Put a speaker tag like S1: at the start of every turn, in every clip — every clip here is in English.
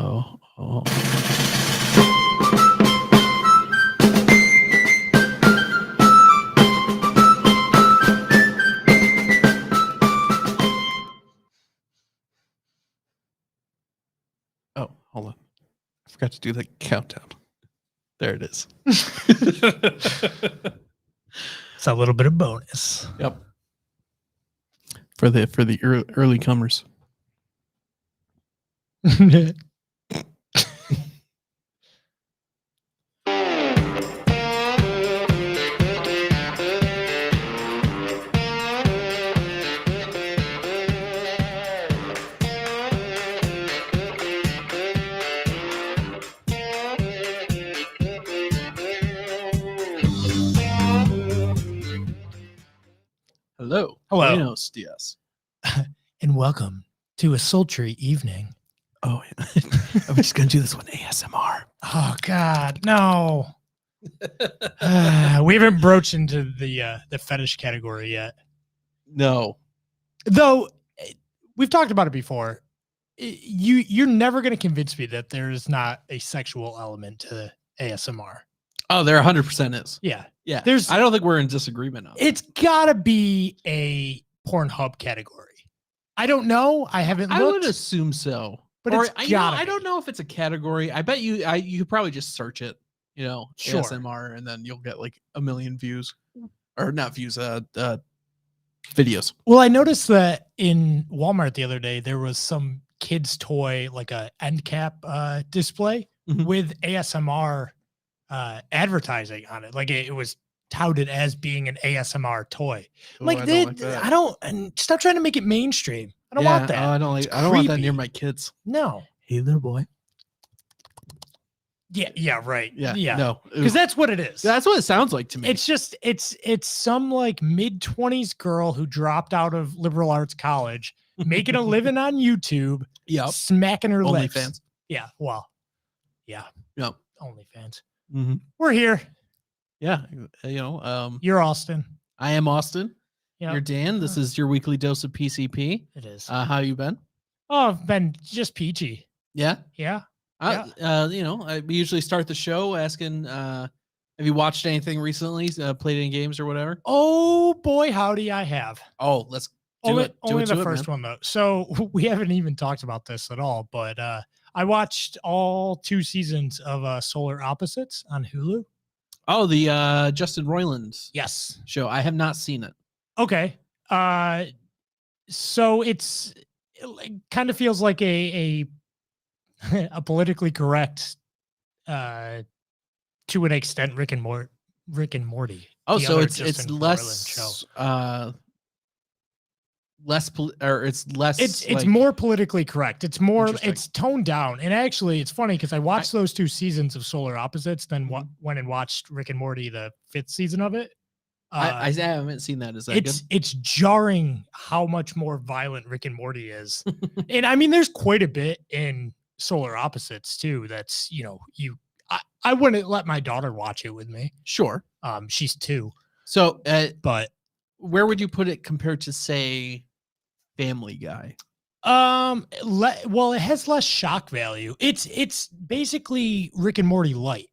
S1: Oh. Oh, hold on. I forgot to do the countdown. There it is.
S2: It's a little bit of bonus.
S1: Yep. For the early comers. Hello.
S2: Hello.
S1: Buenos dias.
S2: And welcome to a sultry evening.
S1: Oh, I'm just going to do this one ASMR.
S2: Oh, God, no. We haven't broached into the fetish category yet.
S1: No.
S2: Though, we've talked about it before. You're never going to convince me that there's not a sexual element to ASMR.
S1: Oh, there 100% is.
S2: Yeah.
S1: Yeah.
S2: There's.
S1: I don't think we're in disagreement on it.
S2: It's got to be a Pornhub category. I don't know. I haven't looked.
S1: I would assume so.
S2: But
S1: or,
S2: it's gotta
S1: I don't know if it's a category. I bet you could probably just search it,
S2: Sure.
S1: ASMR, and then you'll get like 1 million views. Or not views, videos.
S2: Well, I noticed that in Walmart the other day, there was some kid's toy, like a end cap display with ASMR advertising on it. Like it was touted as being an ASMR toy.
S1: Ooh,
S2: Like I don't stop trying to make it mainstream. I don't want that.
S1: I don't want that near my kids.
S2: No.
S1: Hey, little boy.
S2: Yeah, right.
S1: Yeah. No.
S2: Because that's what it is.
S1: That's what it sounds like to me.
S2: It's just it's some like mid-20s girl who dropped out of liberal arts college, making a living on YouTube, smacking her lips.
S1: OnlyFans.
S2: Yeah, well, yeah.
S1: Yep.
S2: OnlyFans.
S1: Mm-hmm.
S2: We're here.
S1: Yeah,
S2: you're Austin.
S1: I am Austin.
S2: Yep.
S1: You're Dan. This is your weekly dose of PCP.
S2: It is.
S1: How you been?
S2: Oh, I've been just peachy.
S1: Yeah.
S2: Yeah.
S1: We usually start the show asking, have you watched anything recently? Played any games or whatever?
S2: Oh boy, howdy, I have.
S1: Oh, let's do
S2: only,
S1: it.
S2: Only the first one though. So we haven't even talked about this at all, but I watched all 2 seasons of Solar Opposites on Hulu.
S1: Oh, the Justin Roiland show. I have not seen it.
S2: Okay. So it kind of feels like a politically correct, to an extent, Rick and Morty.
S1: Oh, so it's less
S2: it's more politically correct. It's more, it's toned down. And actually it's funny because I watched those 2 seasons of Solar Opposites, then went and watched Rick and Morty, the 5th season of it.
S1: I haven't seen that. Is that good?
S2: It's jarring how much more violent Rick and Morty is. And I mean, there's quite a bit in Solar Opposites too. That's, I wouldn't let my daughter watch it with me.
S1: Sure.
S2: She's 2.
S1: So,
S2: but
S1: where would you put it compared to, say, Family Guy?
S2: Well, it has less shock value. It's basically Rick and Morty light.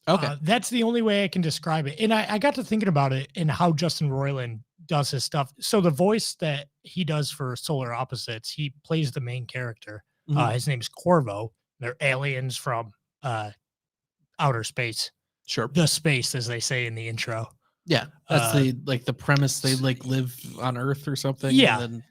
S1: Okay.
S2: That's the only way I can describe it. And I got to thinking about it and how Justin Roiland does his stuff. So the voice that he does for Solar Opposites, he plays the main character. His name's Corvo. They're aliens from outer space.
S1: Sure.
S2: The space, as they say in the intro.
S1: Yeah. That's the premise. They live on Earth or something.
S2: Yeah.
S1: And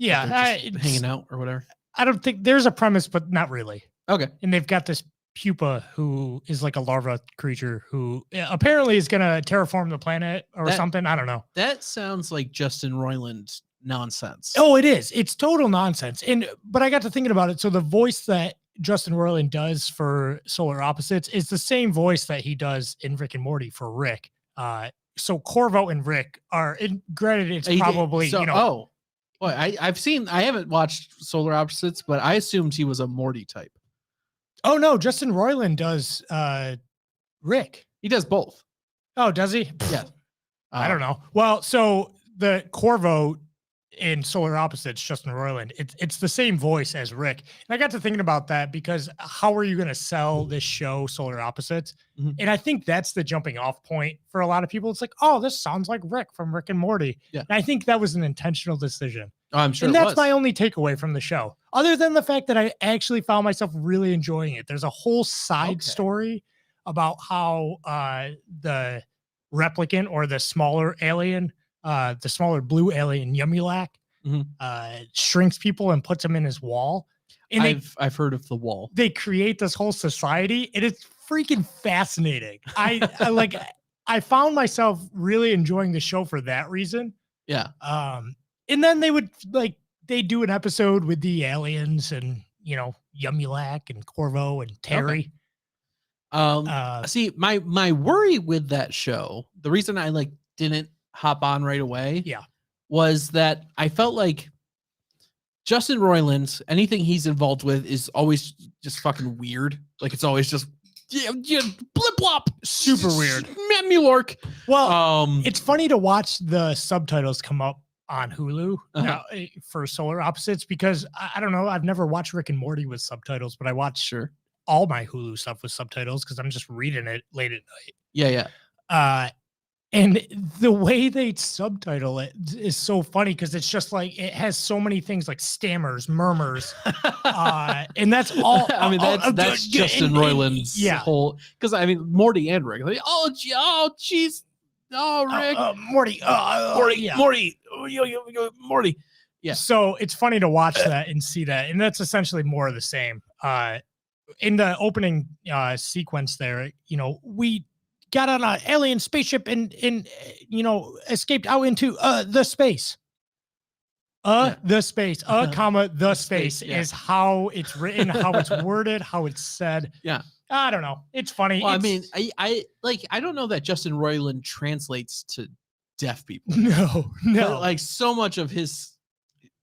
S1: then hanging out or whatever.
S2: I don't think there's a premise, but not really.
S1: Okay.
S2: And they've got this pupa who is like a larva creature who apparently is going to terraform the planet or something. I don't know.
S1: That sounds like Justin Roiland nonsense.
S2: Oh, it is. It's total nonsense. But I got to thinking about it. So the voice that Justin Roiland does for Solar Opposites is the same voice that he does in Rick and Morty for Rick. So Corvo and Rick are, granted, it's probably,
S1: Oh, boy, I haven't watched Solar Opposites, but I assumed he was a Morty type.
S2: Oh, no, Justin Roiland does Rick.
S1: He does both.
S2: Oh, does he?
S1: Yeah.
S2: I don't know. Well, so the Corvo in Solar Opposites, Justin Roiland, it's the same voice as Rick. And I got to thinking about that because how are you going to sell this show, Solar Opposites?
S1: Mhm.
S2: And I think that's the jumping off point for a lot of people. It's like, oh, this sounds like Rick from Rick and Morty.
S1: Yeah.
S2: And I think that was an intentional decision.
S1: Oh, I'm sure
S2: And
S1: it
S2: that's
S1: was.
S2: my only takeaway from the show, other than the fact that I actually found myself really enjoying it. There's a whole side story about how the replicant or the smaller alien, the smaller blue alien Yumulak, shrinks people and puts them in his wall. And
S1: I've heard of the wall.
S2: They create this whole society, and it's freaking fascinating. I found myself really enjoying the show for that reason.
S1: Yeah.
S2: And then they do an episode with the aliens and, Yumulak and Corvo and Terry.
S1: See, my worry with that show, the reason I didn't hop on right away, was that I felt like Justin Roiland, anything he's involved with is always just fucking weird. Like it's always just blip blop,
S2: super weird.
S1: Mulork.
S2: Well, it's funny to watch the subtitles come up on Hulu now for Solar Opposites because I don't know, I've never watched Rick and Morty with subtitles, but I watch all my Hulu stuff with subtitles because I'm just reading it late at night.
S1: Yeah.
S2: And the way they subtitle it is so funny because it's just like it has so many things like stammers, murmurs, and that's all.
S1: I mean, that's Justin Roiland's whole. Because I mean, Morty and Rick. Like, oh, jeez, Rick, Morty. Yeah.
S2: So it's funny to watch that and see that, and that's essentially more of the same. In the opening sequence, there, we got on an alien spaceship and escaped out into the space. The space, comma, the space is how it's written, how it's worded, how it's said.
S1: Yeah.
S2: I don't know. It's funny.
S1: Well, I mean, I don't know that Justin Roiland translates to deaf people.
S2: No.
S1: But, like so much of his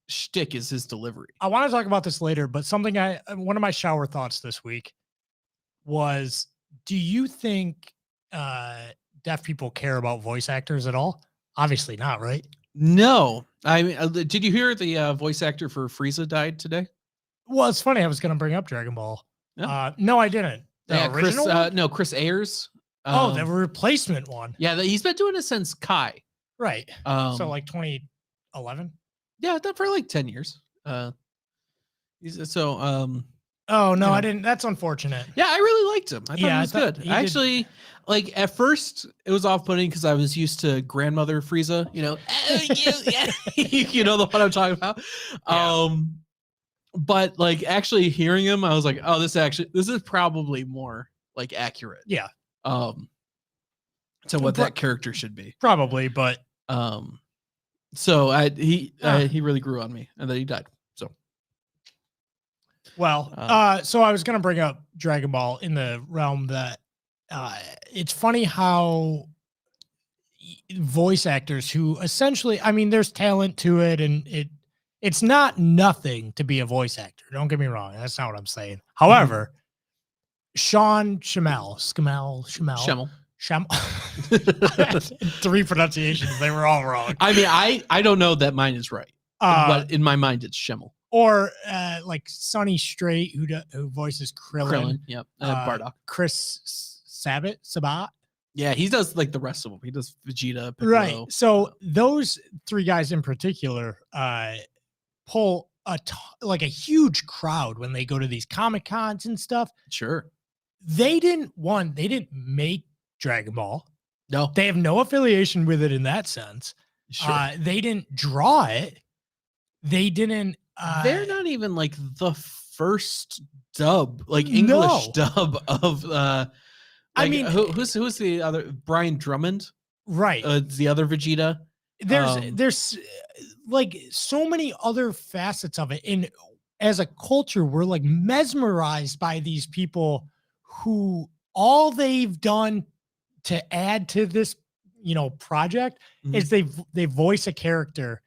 S1: shtick is his delivery.
S2: I want to talk about this later, but one of my shower thoughts this week was, do you think deaf people care about voice actors at all? Obviously not, right?
S1: No. I mean, did you hear the voice actor for Frieza died today?
S2: Well, it's funny. I was going to bring up Dragon Ball.
S1: Yeah.
S2: No, I didn't. The original?
S1: Chris Ayers.
S2: The replacement one.
S1: Yeah, he's been doing it since Kai.
S2: Right. So like 2011.
S1: Yeah, for like 10 years.
S2: Oh no, I didn't. That's unfortunate.
S1: Yeah, I really liked him. I thought he was good. Actually, like at first it was off-putting because I was used to grandmother Frieza, you know the one I'm talking about. Yeah. But like actually hearing him, I was like, oh, this is probably more like accurate.
S2: Yeah.
S1: To what that character should be.
S2: Probably, but
S1: so he really grew on me, and then he died. So.
S2: Well, so I was going to bring up Dragon Ball in the realm that it's funny how voice actors who essentially, I mean, there's talent to it, and it's not nothing to be a voice actor. Don't get me wrong. That's not what I'm saying. However, Sean Schemmel. 3 pronunciations. They were all wrong.
S1: I mean, I don't know that mine is right, but in my mind, it's Schemmel.
S2: Or like Sonny Strait, who voices Krillin.
S1: Yep. Bardock.
S2: Chris Sabat.
S1: Yeah, he does like the rest of them. He does Vegeta, Piccolo.
S2: Right. So those 3 guys in particular pull a huge crowd when they go to these Comic Cons and stuff.
S1: Sure.
S2: They didn't make Dragon Ball.
S1: No.
S2: They have no affiliation with it in that sense.
S1: Sure.
S2: They didn't draw it. They didn't.
S1: They're not even like the first dub, like English dub of. I mean, who's the other? Brian Drummond,
S2: right?
S1: The other Vegeta.
S2: There's like so many other facets of it, and as a culture, we're like mesmerized by these people who all they've done to add to this, project is they voice a character.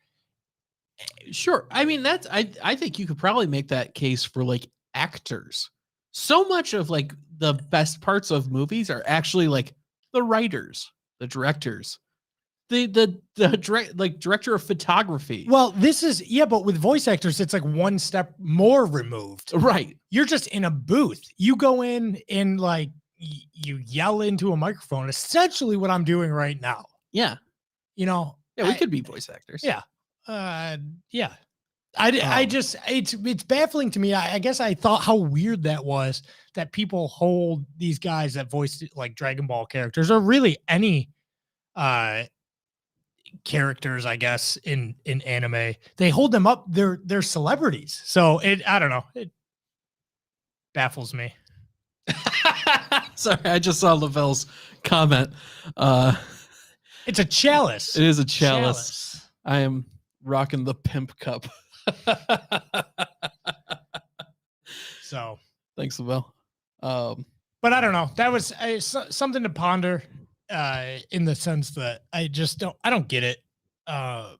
S1: Sure. I mean, I think you could probably make that case for like actors. So much of like the best parts of movies are actually like the writers, the directors, the director of photography.
S2: Well, this is but with voice actors, it's like one step more removed.
S1: Right.
S2: You're just in a booth. You go in and like you yell into a microphone. Essentially, what I'm doing right now.
S1: Yeah.
S2: Yeah,
S1: we could be voice actors.
S2: Yeah. Yeah. I just it's baffling to me. I guess I thought how weird that was that people hold these guys that voice like Dragon Ball characters or really any characters, I guess, in anime. They hold them up. They're celebrities. So I don't know. It baffles me.
S1: Sorry, I just saw Lavelle's comment.
S2: It's a chalice.
S1: It is a chalice. I am rocking the pimp cup.
S2: So
S1: thanks, Lavelle.
S2: But I don't know. That was something to ponder in the sense that I don't get it. I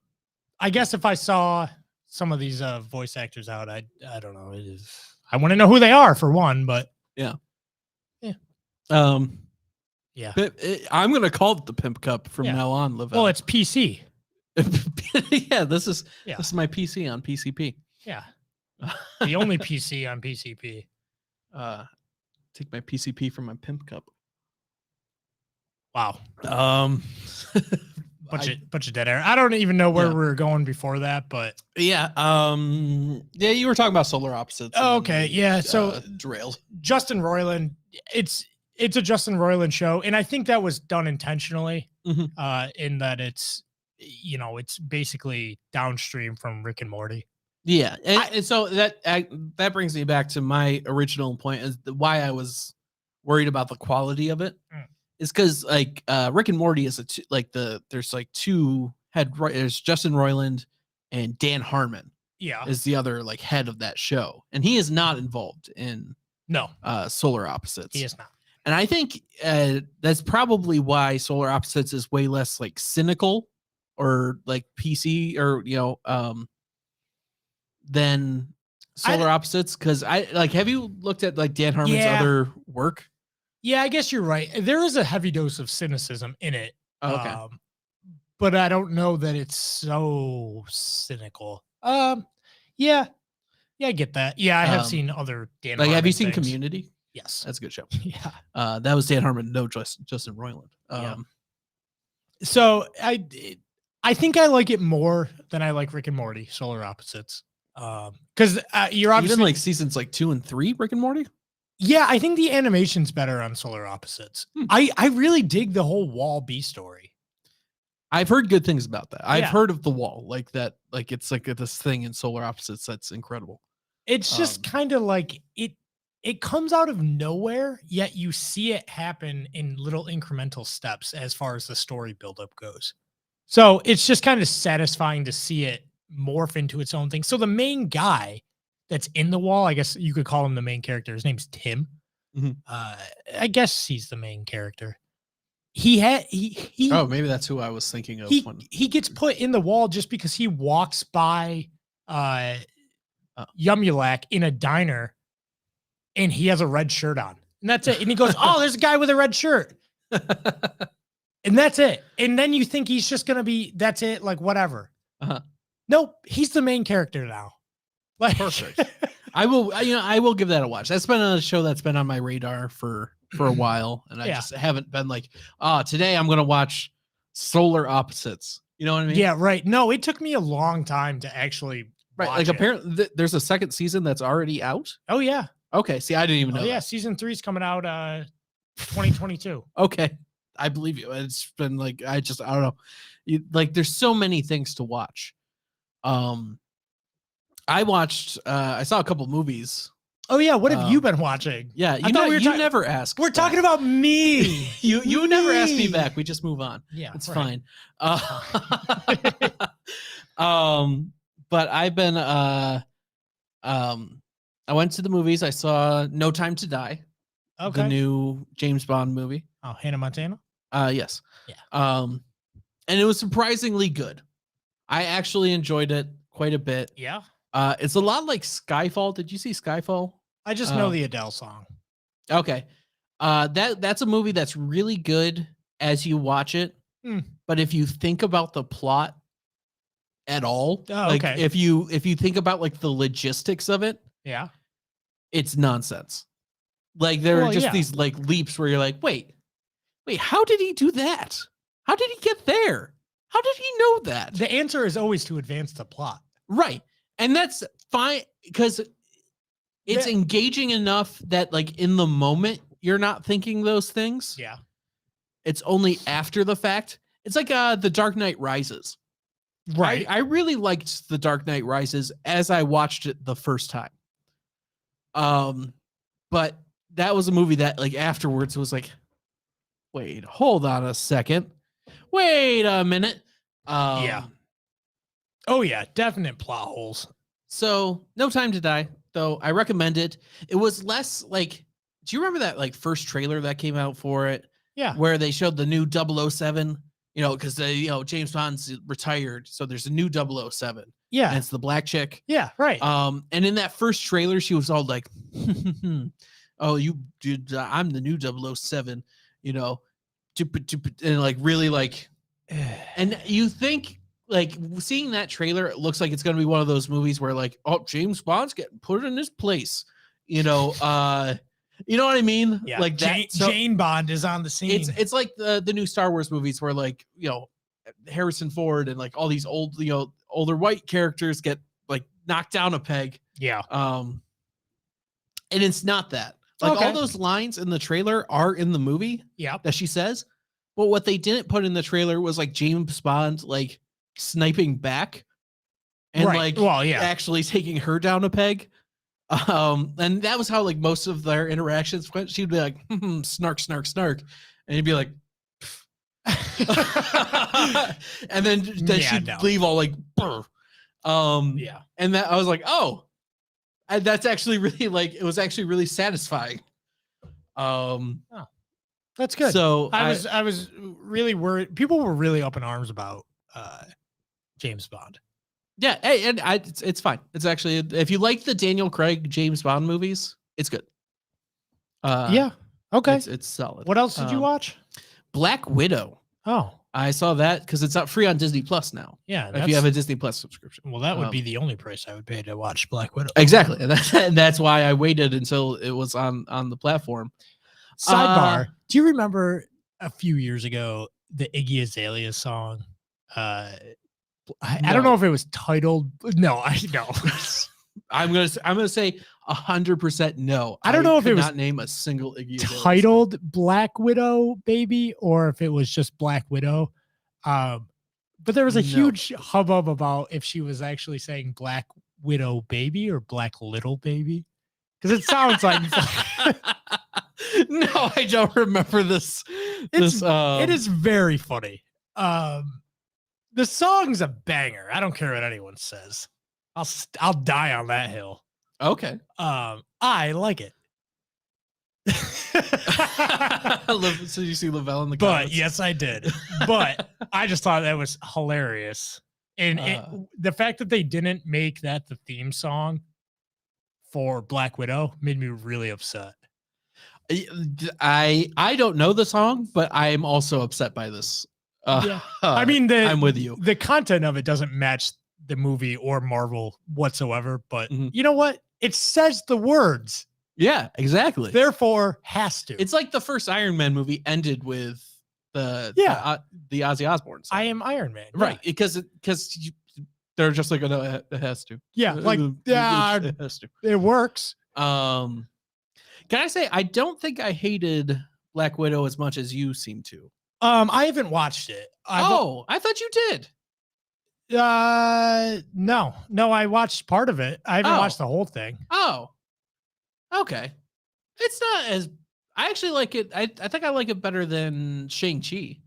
S2: guess if I saw some of these voice actors out, I don't know. I want to know who they are for one, but
S1: yeah.
S2: Yeah.
S1: I'm going to call it the pimp cup from now on, Lavelle.
S2: Well, it's PC.
S1: Yeah, this is my PC on PCP.
S2: Yeah. The only PC on PCP.
S1: Take my PCP from my pimp cup.
S2: Wow.
S1: Bunch
S2: of dead air. I don't even know where we were going before that, but
S1: yeah. You were talking about solar opposites.
S2: Oh, okay. Yeah. So
S1: derailed.
S2: Justin Roiland. It's a Justin Roiland show, and I think that was done intentionally. In that it's basically downstream from Rick and Morty.
S1: Yeah, and so that brings me back to my original point is why I was worried about the quality of it. Is because like Rick and Morty is there's like two there's Justin Roiland and Dan Harmon.
S2: Yeah,
S1: is the other like head of that show, and he is not involved in Solar Opposites.
S2: He is not.
S1: And I think that's probably why Solar Opposites is way less like cynical or like PC or than Solar Opposites. Because have you looked at like Dan Harmon's other work?
S2: Yeah, I guess you're right. There is a heavy dose of cynicism in it.
S1: Okay,
S2: but I don't know that it's so cynical. Yeah, I get that. Yeah, I have seen other Dan.
S1: Like,
S2: Harmon
S1: have you seen
S2: things.
S1: Community?
S2: Yes,
S1: that's a good show.
S2: Yeah,
S1: that was Dan Harmon, no Justin Roiland.
S2: So I think I like it more than I like Rick and Morty, Solar Opposites. Because you're obviously
S1: even like seasons like 2 and 3, Rick and Morty.
S2: Yeah, I think the animation's better on Solar Opposites. I really dig the whole Wall B story.
S1: I've heard good things about that. I've heard of the Wall, like that, like it's like this thing in Solar Opposites that's incredible.
S2: It's just kind of like it comes out of nowhere, yet you see it happen in little incremental steps as far as the story buildup goes. So it's just kind of satisfying to see it morph into its own thing. So the main guy that's in the Wall, I guess you could call him the main character. His name's Tim. I guess he's the main character.
S1: Oh, maybe that's who I was thinking of.
S2: He gets put in the Wall just because he walks by Yumulak in a diner and he has a red shirt on. And that's it. And he goes, "Oh, there's a guy with a red shirt." And that's it. And then you think he's just going to be, that's it, like whatever. Nope, he's the main character now. Like,
S1: perfect. I will give that a watch. That's been a show that's been on my radar for a while, and I just haven't been like, today I'm gonna watch Solar Opposites. You know what I mean?
S2: Yeah, right. No, it took me a long time to actually watch
S1: like
S2: it.
S1: Apparently there's a second season that's already out.
S2: Oh yeah.
S1: Okay. See, I didn't even know.
S2: Yeah,
S1: that.
S2: season 3 is coming out 2022.
S1: Okay, I believe you. It's been like I don't know. There's so many things to watch. I watched. I saw a couple movies.
S2: Oh yeah, what have you been watching?
S1: Yeah, you never ask.
S2: We're talking about me.
S1: you never ask me back. We just move on.
S2: Yeah,
S1: it's fine. But I've been. I went to the movies. I saw No Time to Die.
S2: Okay.
S1: The new James Bond movie.
S2: Oh, Hannah Montana.
S1: Yes. Yeah. And it was surprisingly good. I actually enjoyed it quite a bit.
S2: Yeah.
S1: It's a lot like Skyfall. Did you see Skyfall?
S2: I just know the Adele song.
S1: Okay. That's a movie that's really good as you watch it. but if you think about the plot at all,
S2: okay.
S1: if you think about like the logistics of it,
S2: yeah,
S1: it's nonsense. Like there are just these like leaps where you're like, wait, how did he do that? How did he get there? How did he know that?
S2: The answer is always to advance the plot.
S1: Right. And that's fine because it's engaging enough that like in the moment you're not thinking those things.
S2: Yeah.
S1: It's only after the fact. It's like The Dark Knight Rises.
S2: Right.
S1: I really liked The Dark Knight Rises as I watched it the first time. But that was a movie that like afterwards was like, wait, hold on a second. Wait a minute.
S2: Yeah. Oh yeah, definite plot holes.
S1: So No Time to Die, though I recommend it. It was less like, do you remember that like first trailer that came out for it?
S2: Yeah.
S1: Where they showed the new 007, because James Bond's retired. So there's a new 007.
S2: Yeah.
S1: And it's the black chick.
S2: Yeah, right.
S1: And in that first trailer, she was all like, oh, you dude, I'm the new 007, and like really like, and you think like seeing that trailer, it looks like it's going to be one of those movies where like, oh, James Bond's getting put in his place, you know what I mean?
S2: Yeah.
S1: Like that.
S2: Jane Bond is on the scene.
S1: It's like the new Star Wars movies where like, Harrison Ford and like all these old, older white characters get like knocked down a peg.
S2: Yeah.
S1: And it's not that. Like all those lines in the trailer are in the movie.
S2: Yeah.
S1: That she says. But what they didn't put in the trailer was like James Bond like sniping back and actually taking her down a peg. And that was how like most of their interactions went. She'd be like, snark, snark, snark. And he'd be like, and then she'd leave all like, burr. And that I was like, oh, and that's actually really like, it was actually really satisfying.
S2: That's good.
S1: So
S2: I was really worried. People were really up in arms about James Bond.
S1: Yeah, and it's fine. It's actually, if you like the Daniel Craig James Bond movies, it's good.
S2: Yeah. Okay.
S1: It's solid.
S2: What else did you watch?
S1: Black Widow.
S2: Oh,
S1: I saw that because it's not free on Disney Plus now.
S2: Yeah,
S1: if you have a Disney Plus subscription.
S2: Well, that would be the only price I would pay to watch Black Widow.
S1: Exactly, and that's why I waited until it was on the platform.
S2: Sidebar: do you remember a few years ago the Iggy Azalea song? I don't know if it was titled. No, I know.
S1: I'm gonna say 100% no.
S2: I don't know if it was
S1: not name a single Iggy Azalea
S2: titled
S1: song.
S2: Black Widow Baby or if it was just Black Widow. But there was a huge hubbub about if she was actually saying Black Widow Baby or Black Little Baby. Because it sounds like
S1: no, I don't remember this.
S2: It is very funny. The song's a banger. I don't care what anyone says. I'll die on that hill.
S1: Okay.
S2: I like it.
S1: So you see Lavelle in the
S2: comments? But yes, I did. But I just thought that was hilarious. And the fact that they didn't make that the theme song for Black Widow made me really upset.
S1: I don't know the song, but I am also upset by this.
S2: I mean,
S1: I'm with you.
S2: The content of it doesn't match the movie or Marvel whatsoever, but you know what? It says the words.
S1: Yeah, exactly.
S2: Therefore, has to.
S1: It's like the first Iron Man movie ended with the Ozzy Osbourne song.
S2: I am Iron Man,
S1: right? Because they're just like, no, it has to.
S2: Yeah, like
S1: it has to.
S2: It works.
S1: Can I say I don't think I hated Black Widow as much as you seem to.
S2: I haven't watched it.
S1: I thought you did.
S2: No, I watched part of it. I haven't watched the whole thing.
S1: Oh, okay. It's not as, I actually like it. I think I like it better than Shang-Chi.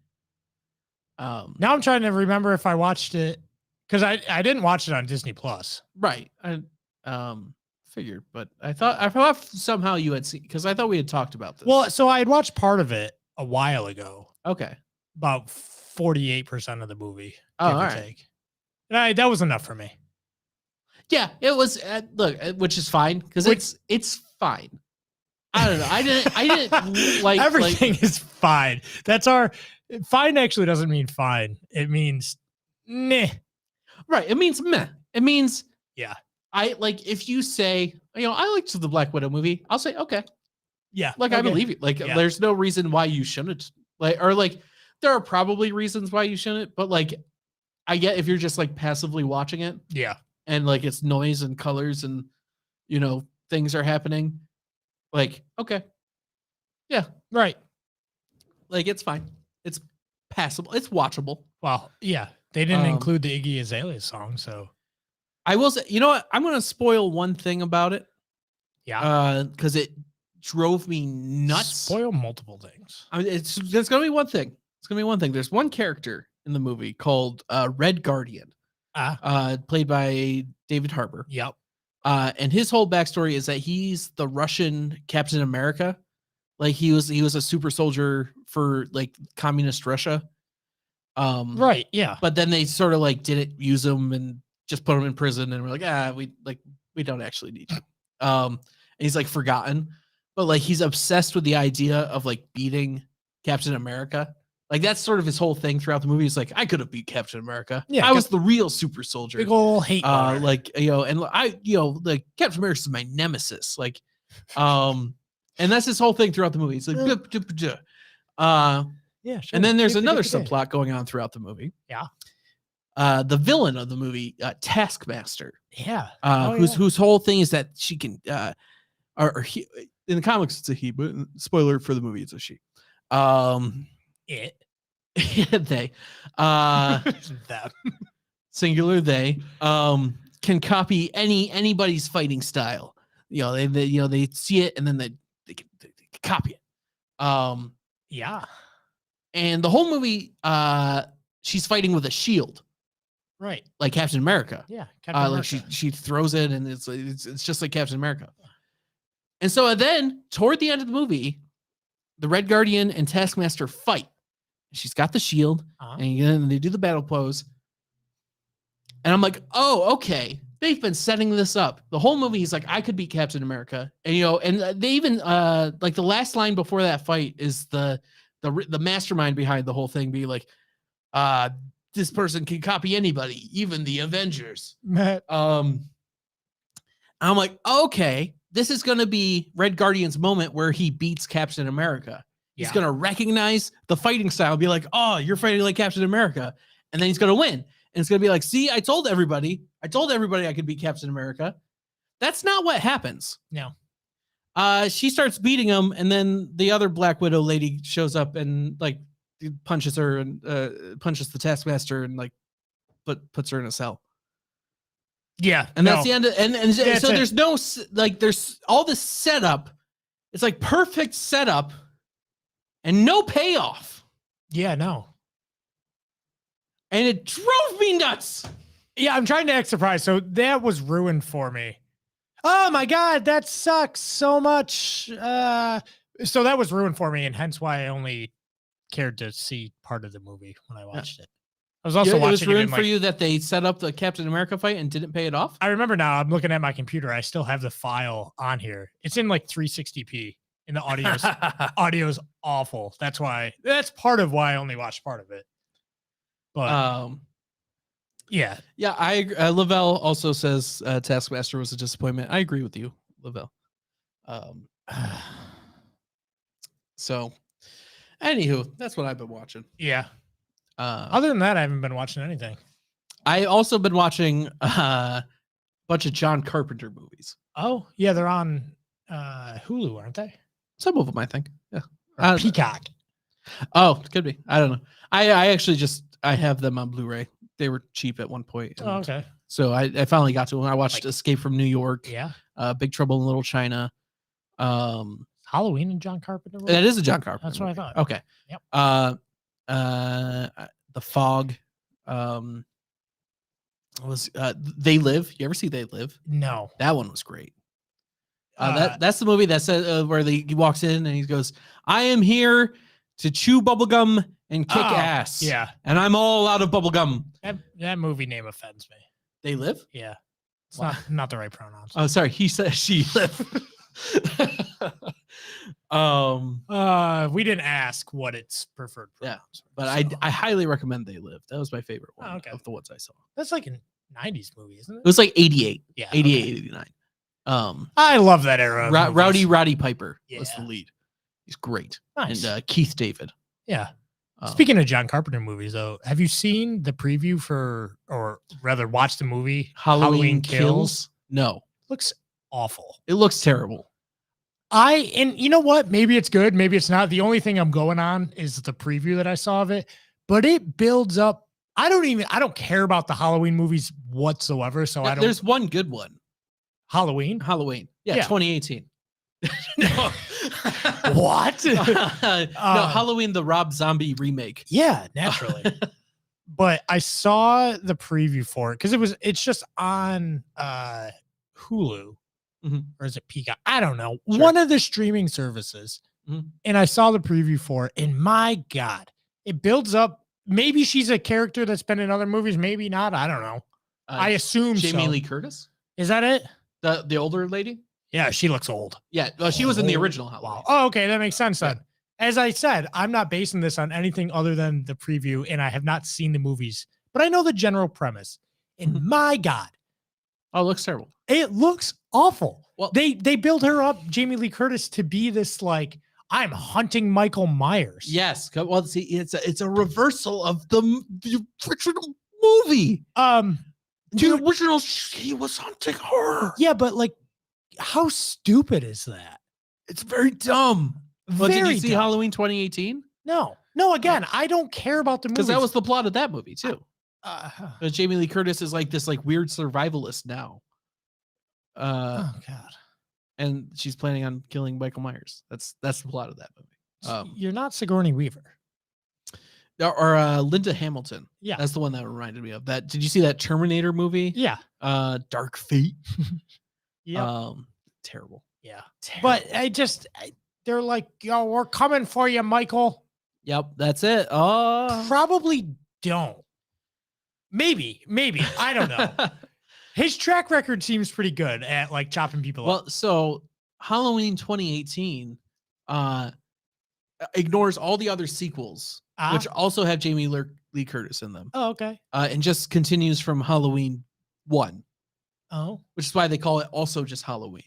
S2: Now I'm trying to remember if I watched it because I didn't watch it on Disney Plus.
S1: Right. I figured, but I thought somehow you had seen, because I thought we had talked about this.
S2: Well, so I had watched part of it a while ago.
S1: Okay.
S2: About 48% of the movie.
S1: Oh, all right.
S2: And that was enough for me.
S1: Yeah, it was. Look, which is fine because it's fine. I don't know. I didn't like
S2: everything is fine. That's our Fine actually doesn't mean fine. It means meh.
S1: Right. It means meh. It means
S2: Yeah.
S1: I like if you say, I liked the Black Widow movie, I'll say, okay.
S2: Yeah.
S1: Like,
S2: okay.
S1: I believe you. Like, there's no reason why you shouldn't. Like, there are probably reasons why you shouldn't, but like, I get if you're just like passively watching it.
S2: Yeah.
S1: And like it's noise and colors and, things are happening. Like, okay. Yeah.
S2: Right.
S1: Like, it's fine. It's passable. It's watchable.
S2: Well, yeah. They didn't include the Iggy Azalea song, so.
S1: I will say, you know what? I'm going to spoil one thing about it.
S2: Yeah.
S1: Because it drove me nuts.
S2: Spoil multiple things.
S1: I mean, there's going to be one thing. It's going to be one thing. There's one character in the movie called Red Guardian, played by David Harbour.
S2: Yep.
S1: And his whole backstory is that he's the Russian Captain America. Like he was a super soldier for like communist Russia.
S2: Right. Yeah.
S1: But then they sort of like didn't use him and just put him in prison. And we're like, we don't actually need you. And he's like forgotten, but like he's obsessed with the idea of like beating Captain America. Like that's sort of his whole thing throughout the movie. He's like, I could have beat Captain America. Yeah, I was the real super soldier.
S2: Big ol' hate.
S1: Like and like Captain America is my nemesis. Like, and that's his whole thing throughout the movie. He's like,
S2: yeah, sure.
S1: And then there's another subplot going on throughout the movie.
S2: Yeah.
S1: The villain of the movie, Taskmaster.
S2: Yeah.
S1: Whose whole thing is that she can, or he, in the comics it's a he, but spoiler for the movie it's a she.
S2: It.
S1: They.
S2: Them.
S1: Singular they. Can copy anybody's fighting style. They see it and then they can copy it.
S2: Yeah.
S1: And the whole movie, she's fighting with a shield.
S2: Right.
S1: Like Captain America.
S2: Yeah. Captain America.
S1: Like she throws it and it's just like Captain America. And so then toward the end of the movie, the Red Guardian and Taskmaster fight. She's got the shield and they do the battle pose. And I'm like, oh, okay. They've been setting this up. The whole movie is like, I could beat Captain America. And, and they even, like the last line before that fight is the mastermind behind the whole thing be like, this person can copy anybody, even the Avengers. I'm like, okay, this is going to be Red Guardian's moment where he beats Captain America. He's going to recognize the fighting style, be like, oh, you're fighting like Captain America. And then he's going to win. And it's going to be like, see, I told everybody I could beat Captain America. That's not what happens.
S2: No.
S1: She starts beating him. And then the other Black Widow lady shows up and like punches her and punches the Taskmaster and like puts her in a cell.
S2: Yeah.
S1: And that's the end. And so there's no, like, there's all this setup. It's like perfect setup and no payoff.
S2: Yeah, no.
S1: And it drove me nuts.
S2: Yeah, I'm trying to act surprised. So that was ruined for me. Oh my God, that sucks so much. So that was ruined for me, and hence why I only cared to see part of the movie when I watched it. I was also watching it. It was
S1: ruined for you that they set up the Captain America fight and didn't pay it off?
S2: I remember now. I'm looking at my computer. I still have the file on here. It's in like 360p, and the audio's awful. That's part of why I only watched part of it. But yeah.
S1: I agree. Lavelle also says Taskmaster was a disappointment. I agree with you, Lavelle. So, anywho, that's what I've been watching.
S2: Yeah. Other than that, I haven't been watching anything.
S1: I also been watching a bunch of John Carpenter movies.
S2: Oh, yeah, they're on Hulu, aren't they?
S1: Some of them, I think. Yeah.
S2: Peacock.
S1: Oh, it could be. I don't know. I actually I have them on Blu-ray. They were cheap at one point.
S2: Oh, okay.
S1: So I finally got to them. I watched Escape from New York.
S2: Yeah.
S1: Big Trouble in Little China.
S2: Halloween and John Carpenter.
S1: That is a John Carpenter.
S2: That's what I thought.
S1: Okay.
S2: Yep.
S1: The Fog. Was They Live? You ever see They Live?
S2: No.
S1: That one was great. That's the movie that says where he walks in and he goes, "I am here to chew bubblegum and kick ass."
S2: Yeah.
S1: And I'm all out of bubblegum.
S2: That movie name offends me.
S1: They Live?
S2: Yeah. It's not the right pronouns.
S1: Oh, sorry. He said she live.
S2: We didn't ask what its preferred pronouns.
S1: Yeah, but I highly recommend They Live. That was my favorite one of the ones I saw.
S2: That's like a 90s movie, isn't it?
S1: It was like 88.
S2: Yeah.
S1: 88, 89.
S2: I love that era.
S1: Roddy Piper was the lead. He's great.
S2: Nice.
S1: And Keith David.
S2: Yeah. Speaking of John Carpenter movies, though, have you seen the preview or rather watched the movie
S1: Halloween Kills? No.
S2: Looks awful.
S1: It looks terrible.
S2: And you know what? Maybe it's good. Maybe it's not. The only thing I'm going on is the preview that I saw of it, but it builds up. I don't care about the Halloween movies whatsoever. So
S1: There's one good one.
S2: Halloween.
S1: Yeah. 2018. No.
S2: What?
S1: No, Halloween, the Rob Zombie remake.
S2: Yeah, naturally. But I saw the preview for it because it's just on Hulu. Or is it Peacock? I don't know. Sure. One of the streaming services. And I saw the preview for it. And my God, it builds up. Maybe she's a character that's been in other movies. Maybe not. I don't know. I assume
S1: Jamie Lee Curtis.
S2: Is that it?
S1: The older lady?
S2: Yeah, she looks old.
S1: Yeah, well, she was in the original Halloween.
S2: Oh, okay. That makes sense then. As I said, I'm not basing this on anything other than the preview, and I have not seen the movies, but I know the general premise. And my God.
S1: Oh, it looks terrible.
S2: It looks awful.
S1: Well,
S2: they build her up, Jamie Lee Curtis, to be this like, I'm hunting Michael Myers.
S1: Yes. Well, see, it's a reversal of the original movie. The original, he was hunting her.
S2: Yeah, but like, how stupid is that?
S1: It's very dumb. Well, did you see
S2: dumb.
S1: Halloween 2018?
S2: No. Again, I don't care about the movie
S1: because that was the plot of that movie too. Jamie Lee Curtis is like this like weird survivalist now.
S2: Oh God!
S1: And she's planning on killing Michael Myers. That's the plot of that movie.
S2: You're not Sigourney Weaver.
S1: Or Linda Hamilton.
S2: Yeah,
S1: that's the one that reminded me of that. Did you see that Terminator movie?
S2: Yeah.
S1: Dark Fate.
S2: Yeah.
S1: Terrible.
S2: Yeah. Terrible. But they're like, yo, we're coming for you, Michael.
S1: Yep, that's it.
S2: Probably don't. Maybe. I don't know. His track record seems pretty good at like chopping people up.
S1: Well, so Halloween 2018 ignores all the other sequels, which also have Jamie Lee Curtis in them.
S2: Oh, okay.
S1: And just continues from Halloween 1.
S2: Oh.
S1: Which is why they call it also just Halloween.